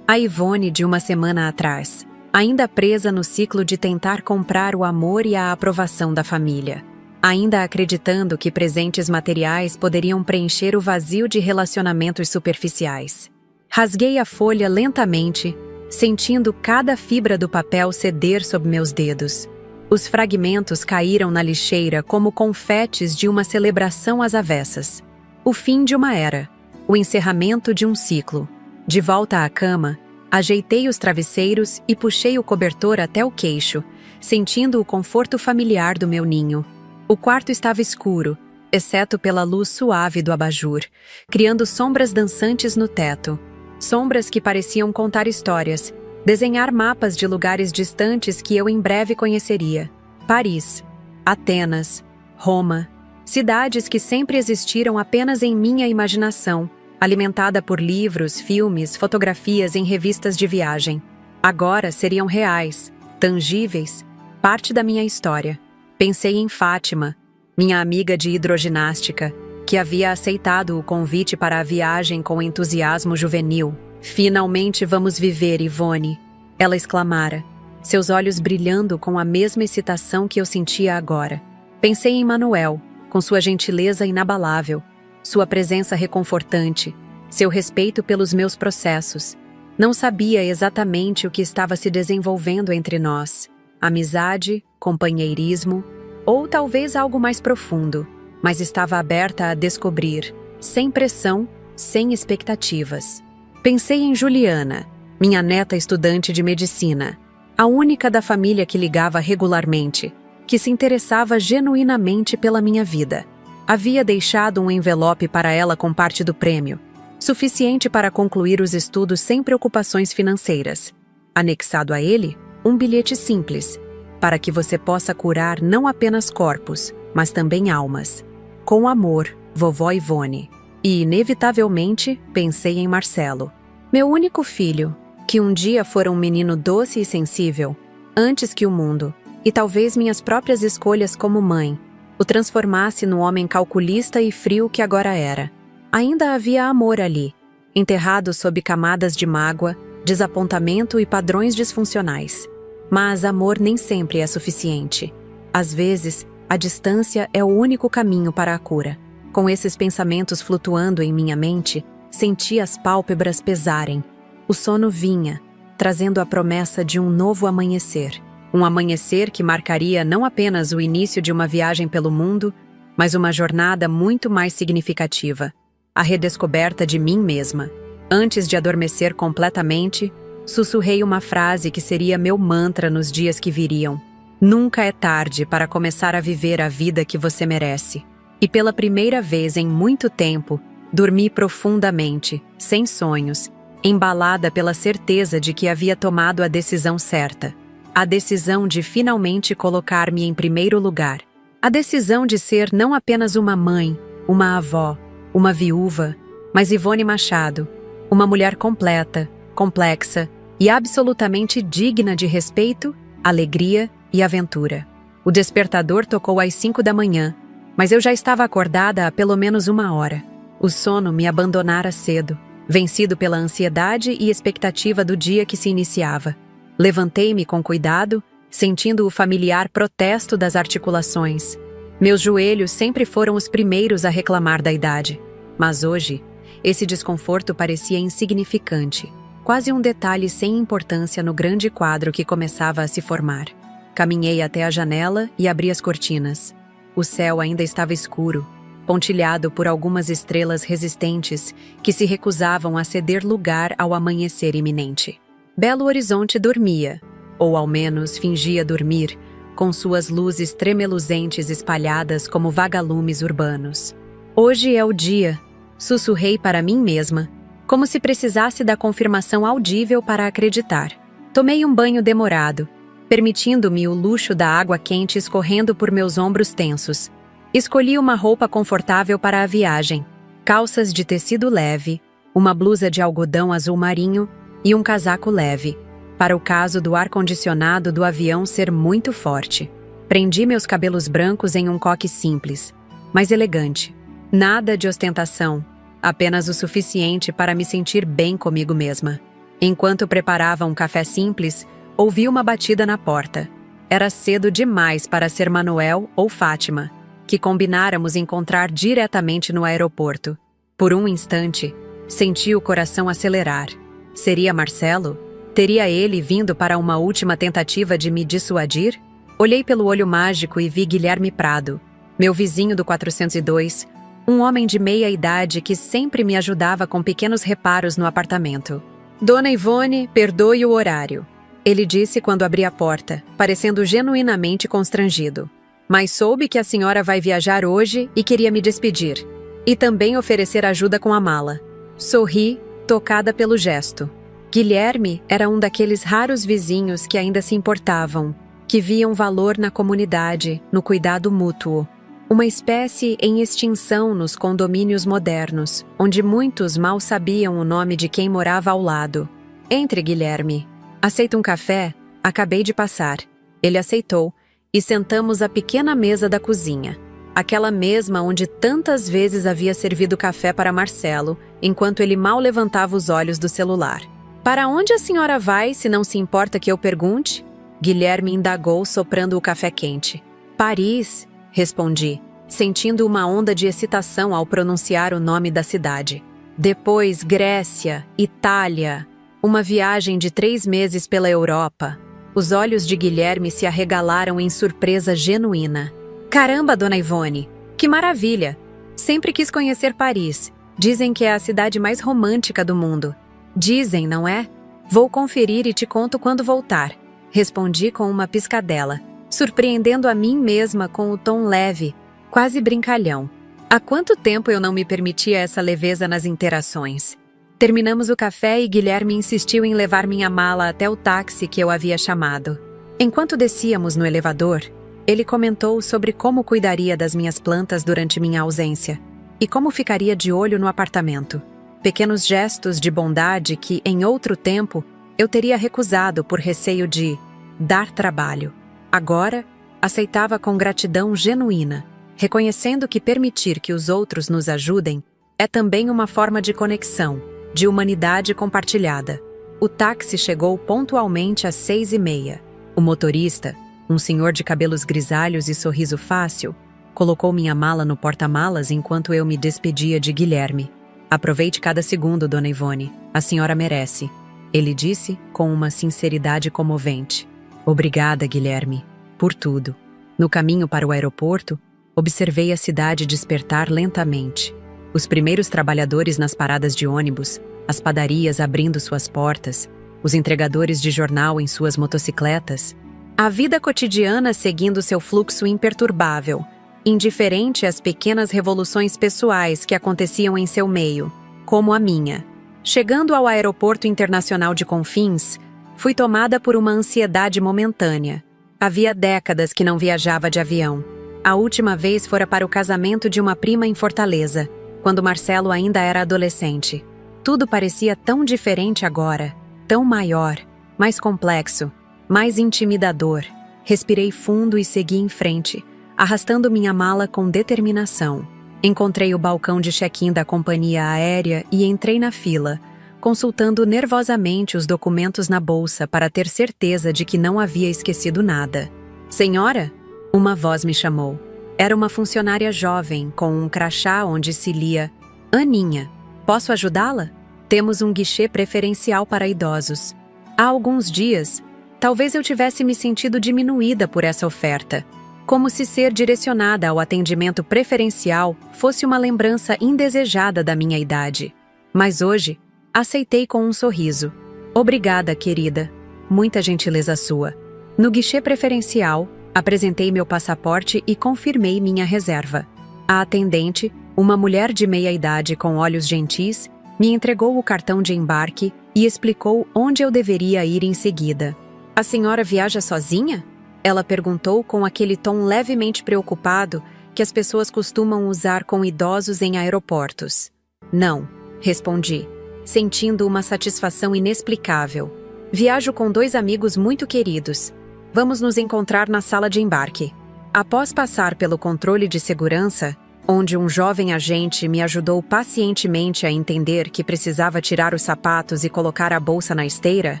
A Ivone de uma semana atrás, ainda presa no ciclo de tentar comprar o amor e a aprovação da família. Ainda acreditando que presentes materiais poderiam preencher o vazio de relacionamentos superficiais. Rasguei a folha lentamente, sentindo cada fibra do papel ceder sob meus dedos. Os fragmentos caíram na lixeira como confetes de uma celebração às avessas. O fim de uma era, o encerramento de um ciclo. De volta à cama, ajeitei os travesseiros e puxei o cobertor até o queixo, sentindo o conforto familiar do meu ninho. O quarto estava escuro, exceto pela luz suave do abajur, criando sombras dançantes no teto. Sombras que pareciam contar histórias, desenhar mapas de lugares distantes que eu em breve conheceria. Paris, Atenas, Roma, Cidades que sempre existiram apenas em minha imaginação, alimentada por livros, filmes, fotografias em revistas de viagem. Agora seriam reais, tangíveis, parte da minha história. Pensei em Fátima, minha amiga de hidroginástica, que havia aceitado o convite para a viagem com entusiasmo juvenil. Finalmente vamos viver, Ivone, ela exclamara, seus olhos brilhando com a mesma excitação que eu sentia agora. Pensei em Manuel, com sua gentileza inabalável, sua presença reconfortante, seu respeito pelos meus processos. Não sabia exatamente o que estava se desenvolvendo entre nós. Amizade, companheirismo, ou talvez algo mais profundo, mas estava aberta a descobrir, sem pressão, sem expectativas. Pensei em Juliana, minha neta estudante de medicina, a única da família que ligava regularmente, que se interessava genuinamente pela minha vida. Havia deixado um envelope para ela com parte do prêmio, suficiente para concluir os estudos sem preocupações financeiras. Anexado a ele, um bilhete simples, para que você possa curar não apenas corpos, mas também almas. Com amor, vovó Ivone. E, inevitavelmente, pensei em Marcelo, meu único filho, que um dia fora um menino doce e sensível, antes que o mundo, e talvez minhas próprias escolhas como mãe, o transformasse no homem calculista e frio que agora era. Ainda havia amor ali, enterrado sob camadas de mágoa, desapontamento e padrões disfuncionais. Mas amor nem sempre é suficiente. Às vezes, a distância é o único caminho para a cura. Com esses pensamentos flutuando em minha mente, senti as pálpebras pesarem. O sono vinha, trazendo a promessa de um novo amanhecer. Um amanhecer que marcaria não apenas o início de uma viagem pelo mundo, mas uma jornada muito mais significativa. A redescoberta de mim mesma. Antes de adormecer completamente, sussurrei uma frase que seria meu mantra nos dias que viriam. Nunca é tarde para começar a viver a vida que você merece. E pela primeira vez em muito tempo, dormi profundamente, sem sonhos, embalada pela certeza de que havia tomado a decisão certa. A decisão de finalmente colocar-me em primeiro lugar. A decisão de ser não apenas uma mãe, uma avó, uma viúva, mas Ivone Machado, uma mulher completa, complexa e absolutamente digna de respeito, alegria e aventura. O despertador tocou às 5 da manhã, mas eu já estava acordada há pelo menos 1 hora. O sono me abandonara cedo, vencido pela ansiedade e expectativa do dia que se iniciava. Levantei-me com cuidado, sentindo o familiar protesto das articulações. Meus joelhos sempre foram os primeiros a reclamar da idade. Mas hoje, esse desconforto parecia insignificante, quase um detalhe sem importância no grande quadro que começava a se formar. Caminhei até a janela e abri as cortinas. O céu ainda estava escuro, pontilhado por algumas estrelas resistentes que se recusavam a ceder lugar ao amanhecer iminente. Belo Horizonte dormia, ou ao menos fingia dormir, com suas luzes tremeluzentes espalhadas como vagalumes urbanos. Hoje é o dia, sussurrei para mim mesma, como se precisasse da confirmação audível para acreditar. Tomei um banho demorado, permitindo-me o luxo da água quente escorrendo por meus ombros tensos. Escolhi uma roupa confortável para a viagem, calças de tecido leve, uma blusa de algodão azul marinho e um casaco leve, para o caso do ar-condicionado do avião ser muito forte. Prendi meus cabelos brancos em um coque simples, mas elegante. Nada de ostentação, apenas o suficiente para me sentir bem comigo mesma. Enquanto preparava um café simples, ouvi uma batida na porta. Era cedo demais para ser Manuel ou Fátima, que combináramos encontrar diretamente no aeroporto. Por um instante, senti o coração acelerar. Seria Marcelo? Teria ele vindo para uma última tentativa de me dissuadir? Olhei pelo olho mágico e vi Guilherme Prado, meu vizinho do 402, um homem de meia idade que sempre me ajudava com pequenos reparos no apartamento. Dona Ivone, perdoe o horário, ele disse quando abri a porta, parecendo genuinamente constrangido. Mas soube que a senhora vai viajar hoje e queria me despedir. E também oferecer ajuda com a mala. Sorri, tocada pelo gesto. Guilherme era um daqueles raros vizinhos que ainda se importavam, que viam valor na comunidade, no cuidado mútuo. Uma espécie em extinção nos condomínios modernos, onde muitos mal sabiam o nome de quem morava ao lado. Entre, Guilherme. Aceita um café? Acabei de passar. Ele aceitou e sentamos à pequena mesa da cozinha. Aquela mesma onde tantas vezes havia servido café para Marcelo, enquanto ele mal levantava os olhos do celular. Para onde a senhora vai, se não se importa que eu pergunte? Guilherme indagou, soprando o café quente. Paris, respondi, sentindo uma onda de excitação ao pronunciar o nome da cidade. Depois Grécia, Itália, uma viagem de 3 meses pela Europa. Os olhos de Guilherme se arregalaram em surpresa genuína. Caramba, dona Ivone, que maravilha! Sempre quis conhecer Paris. Dizem que é a cidade mais romântica do mundo. Dizem, não é? Vou conferir e te conto quando voltar. Respondi com uma piscadela, surpreendendo a mim mesma com o tom leve, quase brincalhão. Há quanto tempo eu não me permitia essa leveza nas interações? Terminamos o café e Guilherme insistiu em levar minha mala até o táxi que eu havia chamado. Enquanto descíamos no elevador, ele comentou sobre como cuidaria das minhas plantas durante minha ausência e como ficaria de olho no apartamento. Pequenos gestos de bondade que, em outro tempo, eu teria recusado por receio de dar trabalho. Agora, aceitava com gratidão genuína, reconhecendo que permitir que os outros nos ajudem é também uma forma de conexão, de humanidade compartilhada. O táxi chegou pontualmente às 6h30. O motorista, um senhor de cabelos grisalhos e sorriso fácil, colocou minha mala no porta-malas enquanto eu me despedia de Guilherme. Aproveite cada segundo, dona Ivone. A senhora merece. Ele disse com uma sinceridade comovente. Obrigada, Guilherme, por tudo. No caminho para o aeroporto, observei a cidade despertar lentamente. Os primeiros trabalhadores nas paradas de ônibus, as padarias abrindo suas portas, os entregadores de jornal em suas motocicletas. A vida cotidiana seguindo seu fluxo imperturbável, indiferente às pequenas revoluções pessoais que aconteciam em seu meio, como a minha. Chegando ao aeroporto internacional de Confins, fui tomada por uma ansiedade momentânea. Havia décadas que não viajava de avião. A última vez fora para o casamento de uma prima em Fortaleza, quando Marcelo ainda era adolescente. Tudo parecia tão diferente agora, tão maior, mais complexo, mais intimidador. Respirei fundo e segui em frente, arrastando minha mala com determinação. Encontrei o balcão de check-in da companhia aérea e entrei na fila, consultando nervosamente os documentos na bolsa para ter certeza de que não havia esquecido nada. Senhora? Uma voz me chamou. Era uma funcionária jovem, com um crachá onde se lia Aninha. Posso ajudá-la? Temos um guichê preferencial para idosos. Há alguns dias, talvez eu tivesse me sentido diminuída por essa oferta, como se ser direcionada ao atendimento preferencial fosse uma lembrança indesejada da minha idade. Mas hoje, aceitei com um sorriso. Obrigada, querida. Muita gentileza sua. No guichê preferencial, apresentei meu passaporte e confirmei minha reserva. A atendente, uma mulher de meia-idade com olhos gentis, me entregou o cartão de embarque e explicou onde eu deveria ir em seguida. A senhora viaja sozinha? Ela perguntou com aquele tom levemente preocupado que as pessoas costumam usar com idosos em aeroportos. Não, respondi, sentindo uma satisfação inexplicável. Viajo com 2 amigos muito queridos. Vamos nos encontrar na sala de embarque. Após passar pelo controle de segurança, onde um jovem agente me ajudou pacientemente a entender que precisava tirar os sapatos e colocar a bolsa na esteira,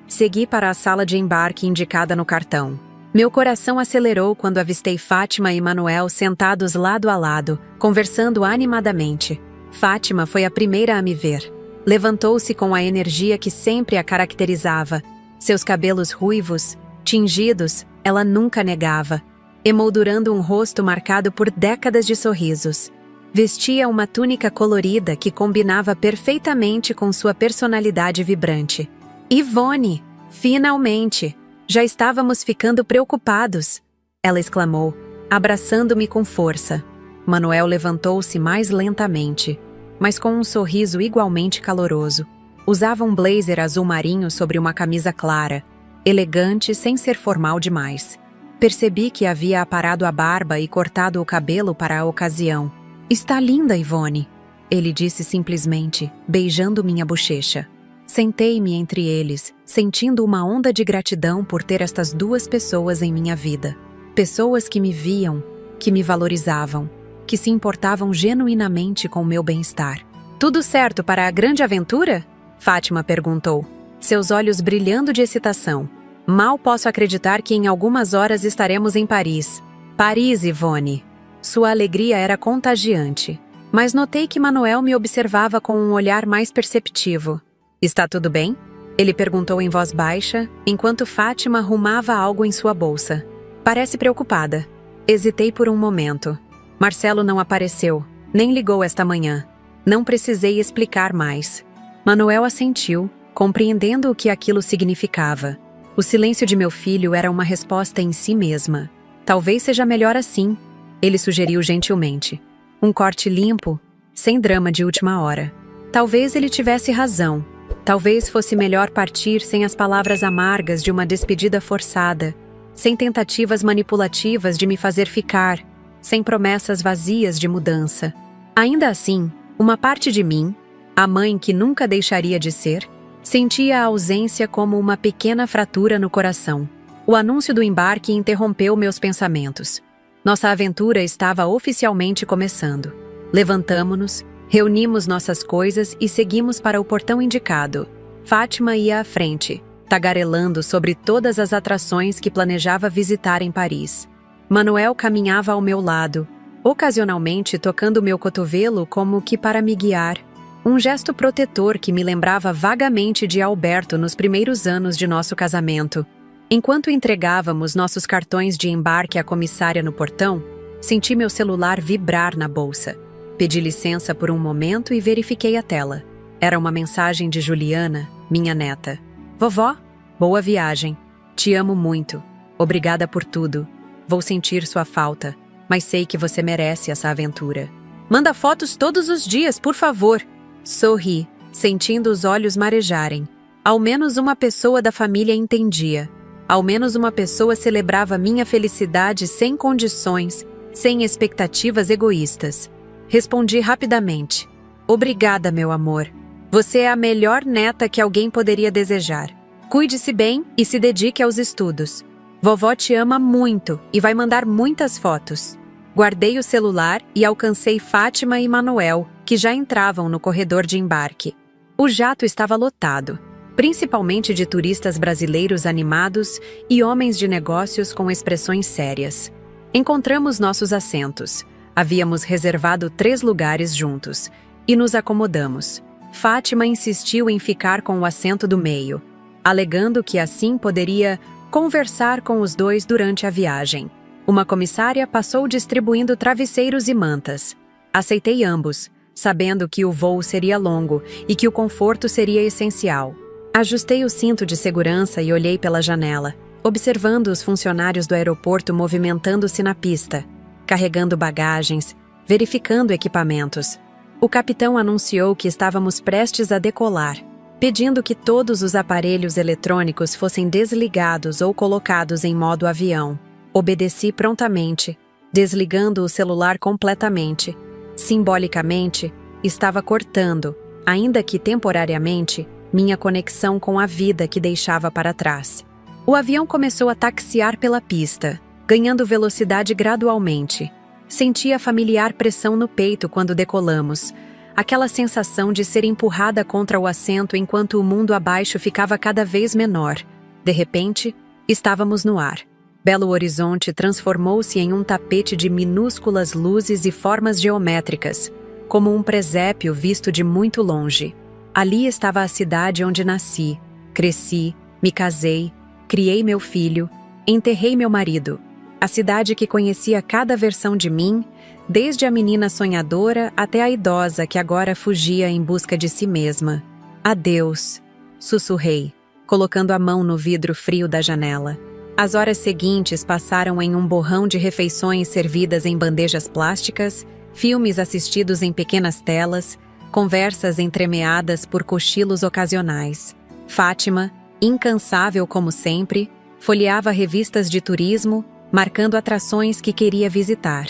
segui para a sala de embarque indicada no cartão. Meu coração acelerou quando avistei Fátima e Manuel sentados lado a lado, conversando animadamente. Fátima foi a primeira a me ver. Levantou-se com a energia que sempre a caracterizava. Seus cabelos ruivos, tingidos, ela nunca negava, emoldurando um rosto marcado por décadas de sorrisos. Vestia uma túnica colorida que combinava perfeitamente com sua personalidade vibrante. Ivone! Finalmente! Já estávamos ficando preocupados! Ela exclamou, abraçando-me com força. Manuel levantou-se mais lentamente, mas com um sorriso igualmente caloroso. Usava um blazer azul marinho sobre uma camisa clara, elegante sem ser formal demais. Percebi que havia aparado a barba e cortado o cabelo para a ocasião. "Está linda, Ivone", ele disse simplesmente, beijando minha bochecha. Sentei-me entre eles, sentindo uma onda de gratidão por ter estas duas pessoas em minha vida. Pessoas que me viam, que me valorizavam, que se importavam genuinamente com o meu bem-estar. "Tudo certo para a grande aventura?" Fátima perguntou, seus olhos brilhando de excitação. "Mal posso acreditar que em algumas horas estaremos em Paris." "Paris, Ivone." Sua alegria era contagiante, mas notei que Manuel me observava com um olhar mais perceptivo. "Está tudo bem?" ele perguntou em voz baixa, enquanto Fátima arrumava algo em sua bolsa. "Parece preocupada." Hesitei por um momento. Marcelo não apareceu, nem ligou esta manhã. Não precisei explicar mais. Manuel assentiu, compreendendo o que aquilo significava. O silêncio de meu filho era uma resposta em si mesma. "Talvez seja melhor assim", ele sugeriu gentilmente. Um corte limpo, sem drama de última hora. Talvez ele tivesse razão. Talvez fosse melhor partir sem as palavras amargas de uma despedida forçada, sem tentativas manipulativas de me fazer ficar, sem promessas vazias de mudança. Ainda assim, uma parte de mim, a mãe que nunca deixaria de ser, sentia a ausência como uma pequena fratura no coração. O anúncio do embarque interrompeu meus pensamentos. Nossa aventura estava oficialmente começando. Levantamo-nos, reunimos nossas coisas e seguimos para o portão indicado. Fátima ia à frente, tagarelando sobre todas as atrações que planejava visitar em Paris. Manuel caminhava ao meu lado, ocasionalmente tocando meu cotovelo como que para me guiar. Um gesto protetor que me lembrava vagamente de Alberto nos primeiros anos de nosso casamento. Enquanto entregávamos nossos cartões de embarque à comissária no portão, senti meu celular vibrar na bolsa. Pedi licença por um momento e verifiquei a tela. Era uma mensagem de Juliana, minha neta. "Vovó, boa viagem. Te amo muito. Obrigada por tudo. Vou sentir sua falta, mas sei que você merece essa aventura. Manda fotos todos os dias, por favor." Sorri, sentindo os olhos marejarem. Ao menos uma pessoa da família entendia. Ao menos uma pessoa celebrava minha felicidade sem condições, sem expectativas egoístas. Respondi rapidamente. "Obrigada, meu amor. Você é a melhor neta que alguém poderia desejar. Cuide-se bem e se dedique aos estudos. Vovó te ama muito e vai mandar muitas fotos." Guardei o celular e alcancei Fátima e Manuel, que já entravam no corredor de embarque. O jato estava lotado, principalmente de turistas brasileiros animados e homens de negócios com expressões sérias. Encontramos nossos assentos. Havíamos reservado 3 lugares juntos e nos acomodamos. Fátima insistiu em ficar com o assento do meio, alegando que assim poderia conversar com os dois durante a viagem. Uma comissária passou distribuindo travesseiros e mantas. Aceitei ambos, sabendo que o voo seria longo e que o conforto seria essencial. Ajustei o cinto de segurança e olhei pela janela, observando os funcionários do aeroporto movimentando-se na pista, carregando bagagens, verificando equipamentos. O capitão anunciou que estávamos prestes a decolar, pedindo que todos os aparelhos eletrônicos fossem desligados ou colocados em modo avião. Obedeci prontamente, desligando o celular completamente. Simbolicamente, estava cortando, ainda que temporariamente, minha conexão com a vida que deixava para trás. O avião começou a taxiar pela pista, ganhando velocidade gradualmente. Senti a familiar pressão no peito quando decolamos, aquela sensação de ser empurrada contra o assento enquanto o mundo abaixo ficava cada vez menor. De repente, estávamos no ar. Belo Horizonte transformou-se em um tapete de minúsculas luzes e formas geométricas, como um presépio visto de muito longe. Ali estava a cidade onde nasci, cresci, me casei, criei meu filho, enterrei meu marido. A cidade que conhecia cada versão de mim, desde a menina sonhadora até a idosa que agora fugia em busca de si mesma. "Adeus", sussurrei, colocando a mão no vidro frio da janela. As horas seguintes passaram em um borrão de refeições servidas em bandejas plásticas, filmes assistidos em pequenas telas, conversas entremeadas por cochilos ocasionais. Fátima, incansável como sempre, folheava revistas de turismo, marcando atrações que queria visitar.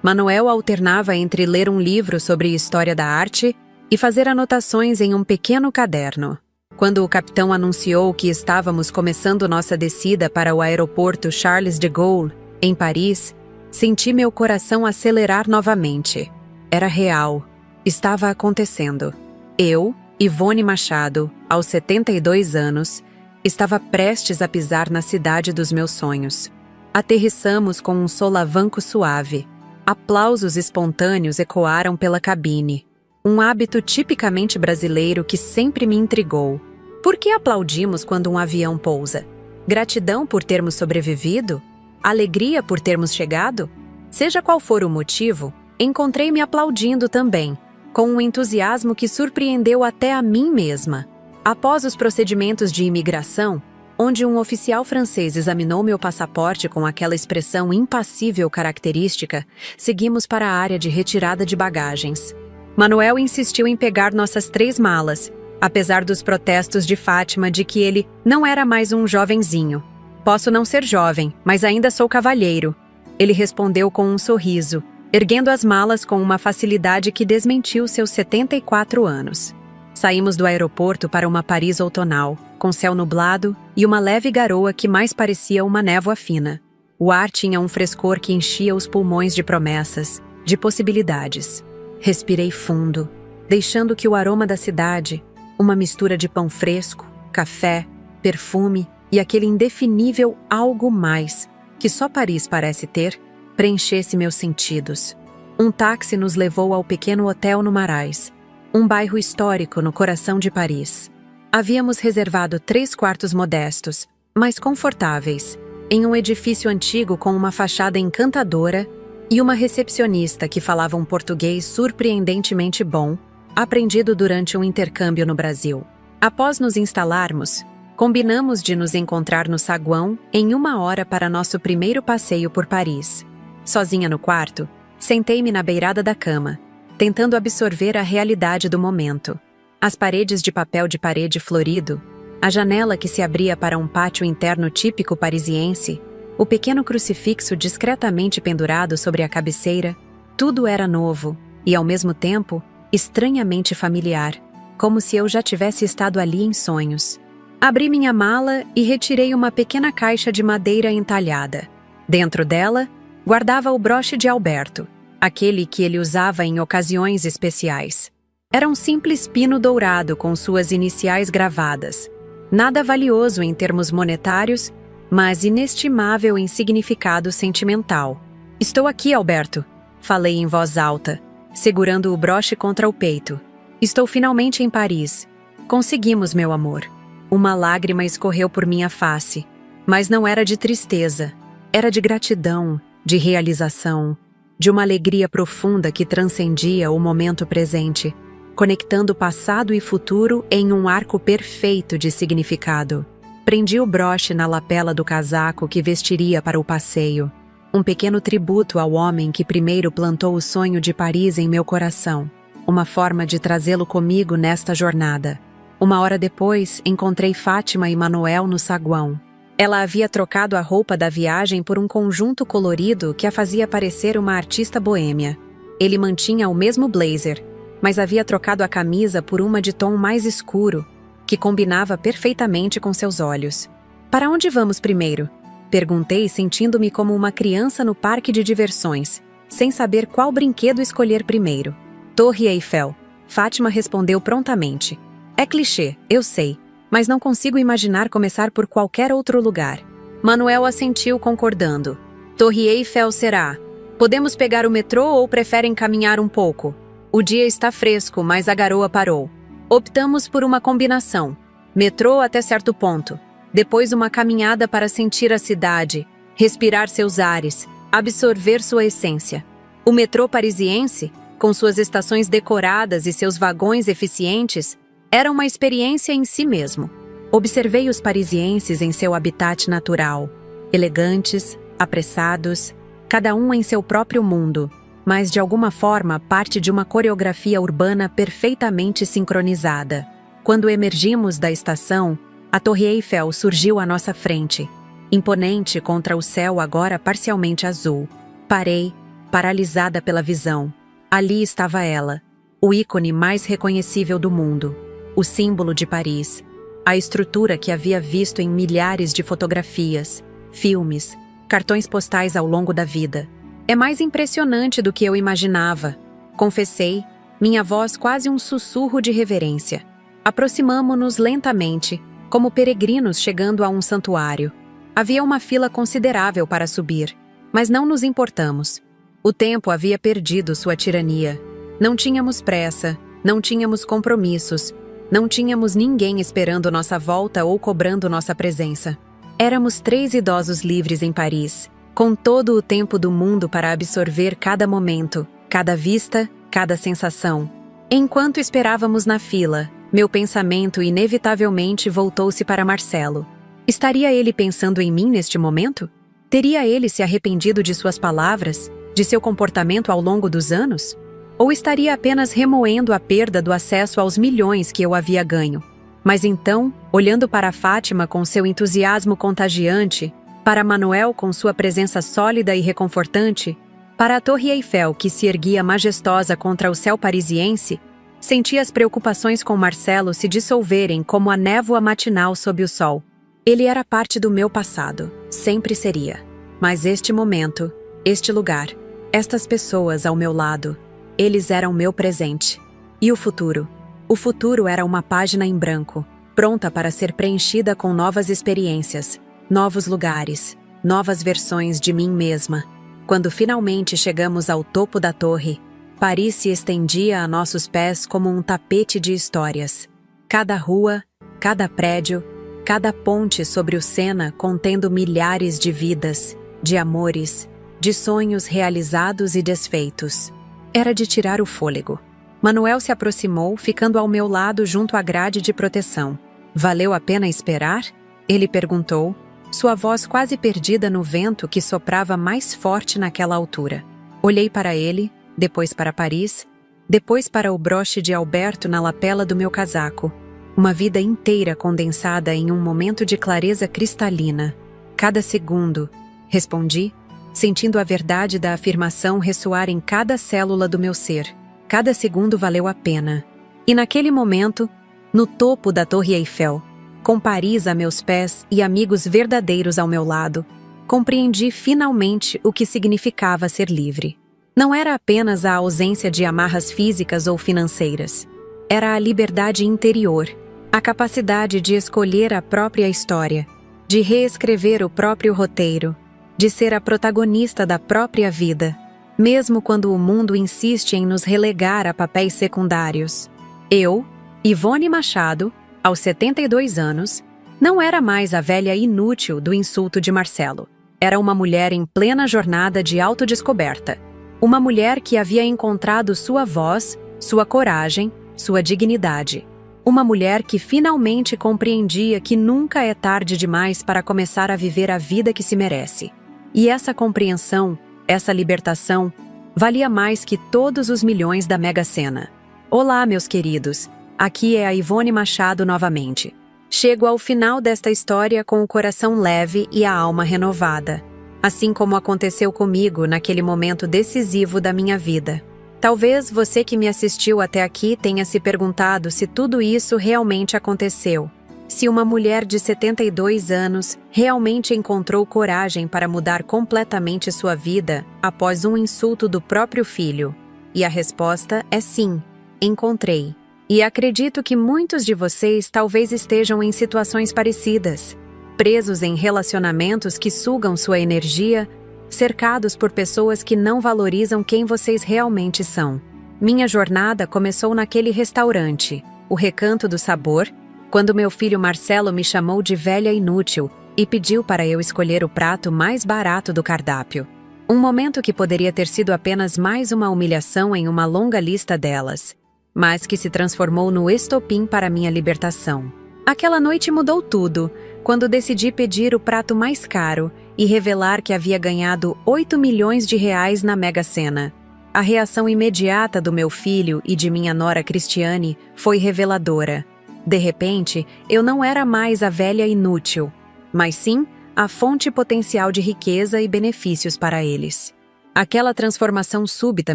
Manuel alternava entre ler um livro sobre história da arte e fazer anotações em um pequeno caderno. Quando o capitão anunciou que estávamos começando nossa descida para o aeroporto Charles de Gaulle, em Paris, senti meu coração acelerar novamente. Era real. Estava acontecendo. Eu, Ivone Machado, aos 72 anos, estava prestes a pisar na cidade dos meus sonhos. Aterrissamos com um solavanco suave. Aplausos espontâneos ecoaram pela cabine. Um hábito tipicamente brasileiro que sempre me intrigou. Por que aplaudimos quando um avião pousa? Gratidão por termos sobrevivido? Alegria por termos chegado? Seja qual for o motivo, encontrei-me aplaudindo também, com um entusiasmo que surpreendeu até a mim mesma. Após os procedimentos de imigração, onde um oficial francês examinou meu passaporte com aquela expressão impassível característica, seguimos para a área de retirada de bagagens. Manuel insistiu em pegar nossas 3 malas, apesar dos protestos de Fátima de que ele não era mais um jovenzinho. Posso não ser jovem, mas ainda sou cavalheiro. Ele respondeu com um sorriso, erguendo as malas com uma facilidade que desmentiu seus 74 anos. Saímos do aeroporto para uma Paris outonal, com céu nublado e uma leve garoa que mais parecia uma névoa fina. O ar tinha um frescor que enchia os pulmões de promessas, de possibilidades. Respirei fundo, deixando que o aroma da cidade, uma mistura de pão fresco, café, perfume e aquele indefinível algo mais que só Paris parece ter, preenchesse meus sentidos. Um táxi nos levou ao pequeno hotel no Marais, um bairro histórico no coração de Paris. Havíamos reservado 3 quartos modestos, mas confortáveis, em um edifício antigo com uma fachada encantadora e uma recepcionista que falava um português surpreendentemente bom, aprendido durante um intercâmbio no Brasil. Após nos instalarmos, combinamos de nos encontrar no saguão em 1 hora para nosso primeiro passeio por Paris. Sozinha no quarto, sentei-me na beirada da cama, tentando absorver a realidade do momento. As paredes de papel de parede florido, a janela que se abria para um pátio interno típico parisiense, o pequeno crucifixo discretamente pendurado sobre a cabeceira, tudo era novo e, ao mesmo tempo, estranhamente familiar, como se eu já tivesse estado ali em sonhos. Abri minha mala e retirei uma pequena caixa de madeira entalhada. Dentro dela, guardava o broche de Alberto, aquele que ele usava em ocasiões especiais. Era um simples pino dourado com suas iniciais gravadas. Nada valioso em termos monetários, mas inestimável em significado sentimental. "Estou aqui, Alberto", falei em voz alta, segurando o broche contra o peito. "Estou finalmente em Paris. Conseguimos, meu amor." Uma lágrima escorreu por minha face, mas não era de tristeza. Era de gratidão, de realização, de uma alegria profunda que transcendia o momento presente, conectando passado e futuro em um arco perfeito de significado. Prendi o broche na lapela do casaco que vestiria para o passeio, um pequeno tributo ao homem que primeiro plantou o sonho de Paris em meu coração, uma forma de trazê-lo comigo nesta jornada. 1 hora depois, encontrei Fátima e Manuel no saguão. Ela havia trocado a roupa da viagem por um conjunto colorido que a fazia parecer uma artista boêmia. Ele mantinha o mesmo blazer, mas havia trocado a camisa por uma de tom mais escuro, que combinava perfeitamente com seus olhos. "Para onde vamos primeiro?" Perguntei, sentindo-me como uma criança no parque de diversões, sem saber qual brinquedo escolher primeiro. "Torre Eiffel", Fátima respondeu prontamente. "É clichê, eu sei, mas não consigo imaginar começar por qualquer outro lugar." Manuel assentiu concordando. "Torre Eiffel será. Podemos pegar o metrô ou preferem caminhar um pouco? O dia está fresco, mas a garoa parou. Optamos por uma combinação. Metrô até certo ponto. Depois uma caminhada para sentir a cidade, respirar seus ares, absorver sua essência. O metrô parisiense, com suas estações decoradas e seus vagões eficientes, era uma experiência em si mesmo. Observei os parisienses em seu habitat natural, elegantes, apressados, cada um em seu próprio mundo, mas de alguma forma parte de uma coreografia urbana perfeitamente sincronizada. Quando emergimos da estação, a Torre Eiffel surgiu à nossa frente. imponente contra o céu agora parcialmente azul. Parei, paralisada pela visão. Ali estava ela, o ícone mais reconhecível do mundo, o símbolo de Paris, a estrutura que havia visto em milhares de fotografias, filmes, cartões postais ao longo da vida. É mais impressionante do que eu imaginava, confessei, minha voz quase um sussurro de reverência. Aproximamo-nos lentamente, como peregrinos chegando a um santuário. Havia uma fila considerável para subir, mas não nos importamos. O tempo havia perdido sua tirania. Não tínhamos pressa, não tínhamos compromissos, não tínhamos ninguém esperando nossa volta ou cobrando nossa presença. Éramos 3 idosos livres em Paris, com todo o tempo do mundo para absorver cada momento, cada vista, cada sensação. Enquanto esperávamos na fila, meu pensamento inevitavelmente voltou-se para Marcelo. Estaria ele pensando em mim neste momento? Teria ele se arrependido de suas palavras, de seu comportamento ao longo dos anos? Ou estaria apenas remoendo a perda do acesso aos milhões que eu havia ganho? Mas então, olhando para Fátima com seu entusiasmo contagiante, para Manuel com sua presença sólida e reconfortante, para a Torre Eiffel que se erguia majestosa contra o céu parisiense, senti as preocupações com Marcelo se dissolverem como a névoa matinal sob o sol. Ele era parte do meu passado, sempre seria. Mas este momento, este lugar, estas pessoas ao meu lado, eles eram meu presente. E o futuro? O futuro era uma página em branco, pronta para ser preenchida com novas experiências, novos lugares, novas versões de mim mesma. Quando finalmente chegamos ao topo da torre, Paris se estendia a nossos pés como um tapete de histórias. Cada rua, cada prédio, cada ponte sobre o Sena contendo milhares de vidas, de amores, de sonhos realizados e desfeitos. Era de tirar o fôlego. Manuel se aproximou, ficando ao meu lado junto à grade de proteção. Valeu a pena esperar? Ele perguntou, sua voz quase perdida no vento que soprava mais forte naquela altura. Olhei para ele, depois para Paris, depois para o broche de Alberto na lapela do meu casaco. Uma vida inteira condensada em um momento de clareza cristalina. Cada segundo, respondi, sentindo a verdade da afirmação ressoar em cada célula do meu ser. Cada segundo valeu a pena. E naquele momento, no topo da Torre Eiffel, com Paris a meus pés e amigos verdadeiros ao meu lado, compreendi finalmente o que significava ser livre. Não era apenas a ausência de amarras físicas ou financeiras. Era a liberdade interior, a capacidade de escolher a própria história, de reescrever o próprio roteiro, de ser a protagonista da própria vida, mesmo quando o mundo insiste em nos relegar a papéis secundários. Eu, Ivone Machado, aos 72 anos, não era mais a velha inútil do insulto de Marcelo. Era uma mulher em plena jornada de autodescoberta. Uma mulher que havia encontrado sua voz, sua coragem, sua dignidade. Uma mulher que finalmente compreendia que nunca é tarde demais para começar a viver a vida que se merece. E essa compreensão, essa libertação, valia mais que todos os milhões da Mega Sena. Olá, meus queridos. Aqui é a Ivone Machado novamente. Chego ao final desta história com o coração leve e a alma renovada, assim como aconteceu comigo naquele momento decisivo da minha vida. Talvez você que me assistiu até aqui tenha se perguntado se tudo isso realmente aconteceu. Se uma mulher de 72 anos realmente encontrou coragem para mudar completamente sua vida após um insulto do próprio filho. E a resposta é sim, encontrei. E acredito que muitos de vocês talvez estejam em situações parecidas, presos em relacionamentos que sugam sua energia, cercados por pessoas que não valorizam quem vocês realmente são. Minha jornada começou naquele restaurante, o Recanto do Sabor, quando meu filho Marcelo me chamou de velha inútil e pediu para eu escolher o prato mais barato do cardápio. Um momento que poderia ter sido apenas mais uma humilhação em uma longa lista delas, mas que se transformou no estopim para minha libertação. Aquela noite mudou tudo, quando decidi pedir o prato mais caro e revelar que havia ganhado 8 milhões de reais na Mega Sena. A reação imediata do meu filho e de minha nora Cristiane foi reveladora. De repente, eu não era mais a velha inútil, mas sim a fonte potencial de riqueza e benefícios para eles. Aquela transformação súbita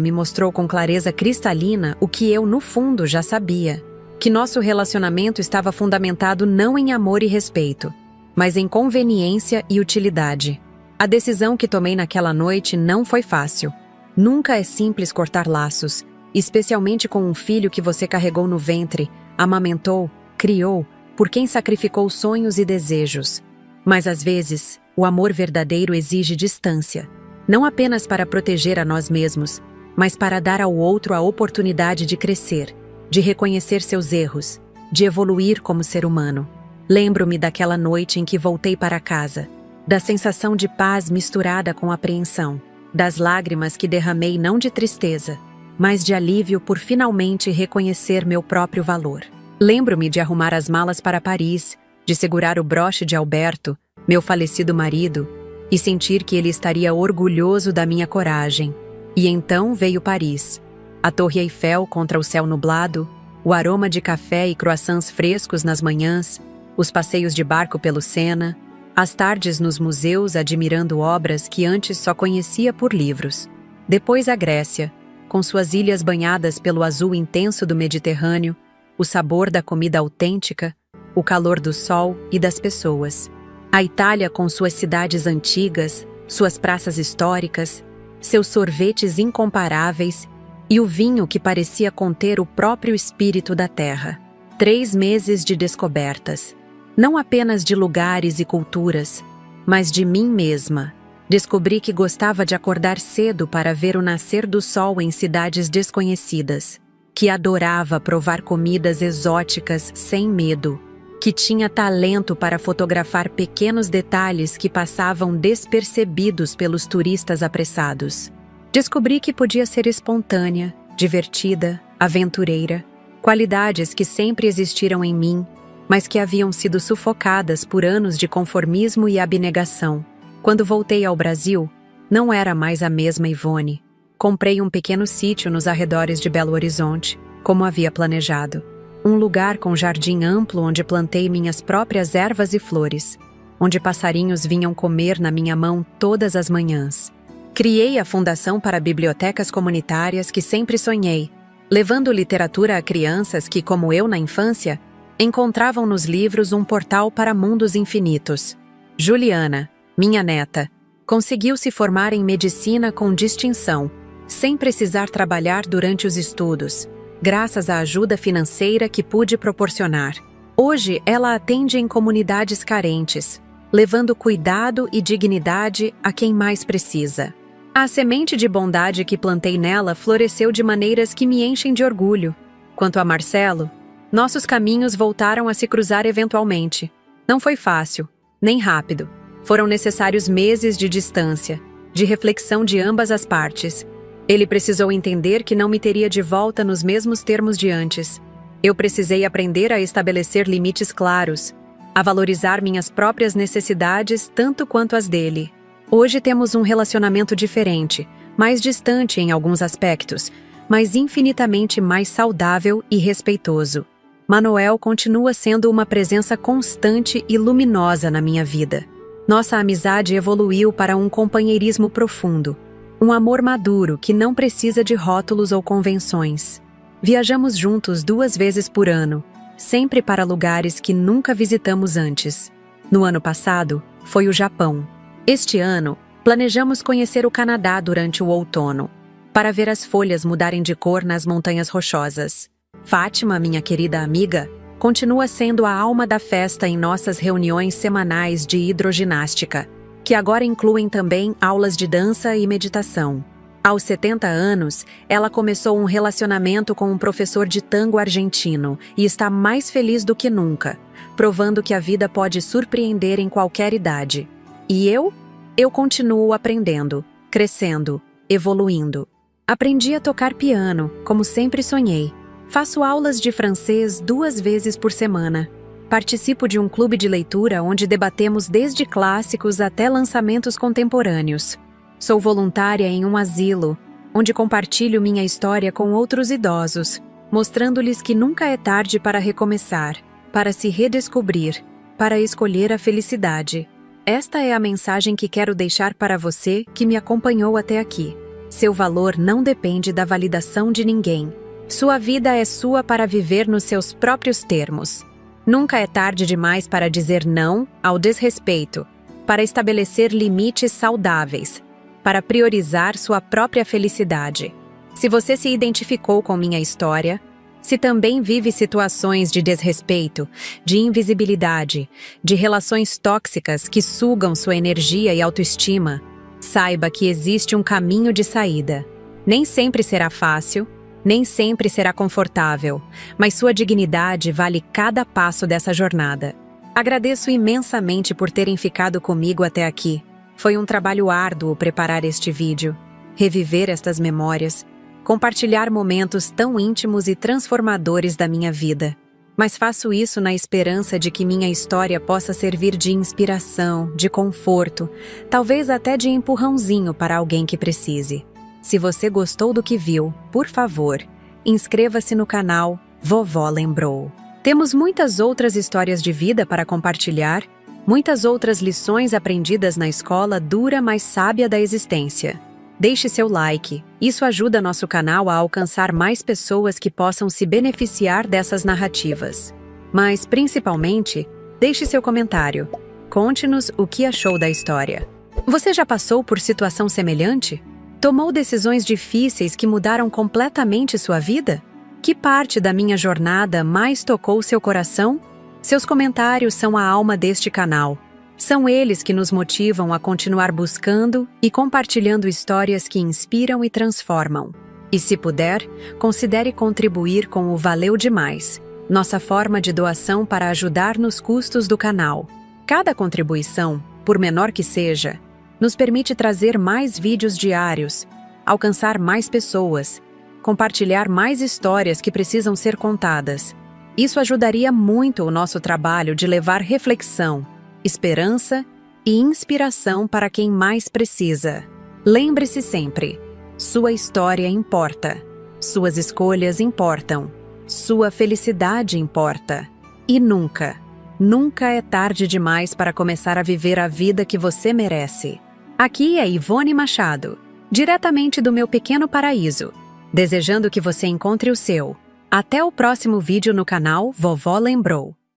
me mostrou com clareza cristalina o que eu, no fundo, já sabia: que nosso relacionamento estava fundamentado não em amor e respeito, mas em conveniência e utilidade. A decisão que tomei naquela noite não foi fácil. Nunca é simples cortar laços, especialmente com um filho que você carregou no ventre, amamentou, criou, por quem sacrificou sonhos e desejos. Mas às vezes, o amor verdadeiro exige distância, não apenas para proteger a nós mesmos, mas para dar ao outro a oportunidade de crescer, de reconhecer seus erros, de evoluir como ser humano. Lembro-me daquela noite em que voltei para casa, da sensação de paz misturada com apreensão, das lágrimas que derramei não de tristeza, mas de alívio por finalmente reconhecer meu próprio valor. Lembro-me de arrumar as malas para Paris, de segurar o broche de Alberto, meu falecido marido, e sentir que ele estaria orgulhoso da minha coragem. E então veio Paris. A Torre Eiffel contra o céu nublado, o aroma de café e croissants frescos nas manhãs, os passeios de barco pelo Sena, as tardes nos museus admirando obras que antes só conhecia por livros. Depois a Grécia, com suas ilhas banhadas pelo azul intenso do Mediterrâneo, o sabor da comida autêntica, o calor do sol e das pessoas. A Itália com suas cidades antigas, suas praças históricas, seus sorvetes incomparáveis e o vinho que parecia conter o próprio espírito da terra. 3 meses de descobertas, não apenas de lugares e culturas, mas de mim mesma. Descobri que gostava de acordar cedo para ver o nascer do sol em cidades desconhecidas, que adorava provar comidas exóticas sem medo, que tinha talento para fotografar pequenos detalhes que passavam despercebidos pelos turistas apressados. Descobri que podia ser espontânea, divertida, aventureira, qualidades que sempre existiram em mim, mas que haviam sido sufocadas por anos de conformismo e abnegação. Quando voltei ao Brasil, não era mais a mesma Ivone. Comprei um pequeno sítio nos arredores de Belo Horizonte, como havia planejado. Um lugar com jardim amplo onde plantei minhas próprias ervas e flores, onde passarinhos vinham comer na minha mão todas as manhãs. Criei a Fundação para Bibliotecas Comunitárias que sempre sonhei, levando literatura a crianças que, como eu na infância, encontravam nos livros um portal para mundos infinitos. Juliana, minha neta, conseguiu se formar em medicina com distinção, sem precisar trabalhar durante os estudos, graças à ajuda financeira que pude proporcionar. Hoje, ela atende em comunidades carentes, levando cuidado e dignidade a quem mais precisa. A semente de bondade que plantei nela floresceu de maneiras que me enchem de orgulho. Quanto a Marcelo, nossos caminhos voltaram a se cruzar eventualmente. Não foi fácil, nem rápido. Foram necessários meses de distância, de reflexão de ambas as partes. Ele precisou entender que não me teria de volta nos mesmos termos de antes. Eu precisei aprender a estabelecer limites claros, a valorizar minhas próprias necessidades tanto quanto as dele. Hoje temos um relacionamento diferente, mais distante em alguns aspectos, mas infinitamente mais saudável e respeitoso. Manoel continua sendo uma presença constante e luminosa na minha vida. Nossa amizade evoluiu para um companheirismo profundo, um amor maduro que não precisa de rótulos ou convenções. Viajamos juntos 2 vezes por ano, sempre para lugares que nunca visitamos antes. No ano passado, foi o Japão. Este ano, planejamos conhecer o Canadá durante o outono, para ver as folhas mudarem de cor nas montanhas rochosas. Fátima, minha querida amiga, continua sendo a alma da festa em nossas reuniões semanais de hidroginástica, que agora incluem também aulas de dança e meditação. Aos 70 anos, ela começou um relacionamento com um professor de tango argentino e está mais feliz do que nunca, provando que a vida pode surpreender em qualquer idade. E eu? Eu continuo aprendendo, crescendo, evoluindo. Aprendi a tocar piano, como sempre sonhei. Faço aulas de francês 2 vezes por semana. Participo de um clube de leitura onde debatemos desde clássicos até lançamentos contemporâneos. Sou voluntária em um asilo, onde compartilho minha história com outros idosos, mostrando-lhes que nunca é tarde para recomeçar, para se redescobrir, para escolher a felicidade. esta é a mensagem que quero deixar para você que me acompanhou até aqui. Seu valor não depende da validação de ninguém. Sua vida é sua para viver nos seus próprios termos. Nunca é tarde demais para dizer não ao desrespeito, para estabelecer limites saudáveis, para priorizar sua própria felicidade. Se você se identificou com minha história, se também vive situações de desrespeito, de invisibilidade, de relações tóxicas que sugam sua energia e autoestima, saiba que existe um caminho de saída. Nem sempre será fácil, nem sempre será confortável, mas sua dignidade vale cada passo dessa jornada. Agradeço imensamente por terem ficado comigo até aqui. Foi um trabalho árduo preparar este vídeo, reviver estas memórias, compartilhar momentos tão íntimos e transformadores da minha vida. Mas faço isso na esperança de que minha história possa servir de inspiração, de conforto, talvez até de empurrãozinho para alguém que precise. Se você gostou do que viu, por favor, inscreva-se no canal Vovó Lembrou. Temos muitas outras histórias de vida para compartilhar, muitas outras lições aprendidas na escola dura mais sábia da existência. Deixe seu like, isso ajuda nosso canal a alcançar mais pessoas que possam se beneficiar dessas narrativas. Mas, principalmente, deixe seu comentário. Conte-nos o que achou da história. Você já passou por situação semelhante? Tomou decisões difíceis que mudaram completamente sua vida? Que parte da minha jornada mais tocou seu coração? Seus comentários são a alma deste canal. São eles que nos motivam a continuar buscando e compartilhando histórias que inspiram e transformam. E se puder, considere contribuir com o Valeu Demais, nossa forma de doação para ajudar nos custos do canal. Cada contribuição, por menor que seja, nos permite trazer mais vídeos diários, alcançar mais pessoas, compartilhar mais histórias que precisam ser contadas. Isso ajudaria muito o nosso trabalho de levar reflexão, esperança e inspiração para quem mais precisa. Lembre-se sempre, sua história importa, suas escolhas importam, sua felicidade importa. E nunca, nunca é tarde demais para começar a viver a vida que você merece. Aqui é Ivone Machado, diretamente do meu pequeno paraíso, desejando que você encontre o seu. Até o próximo vídeo no canal Vovó Lembrou.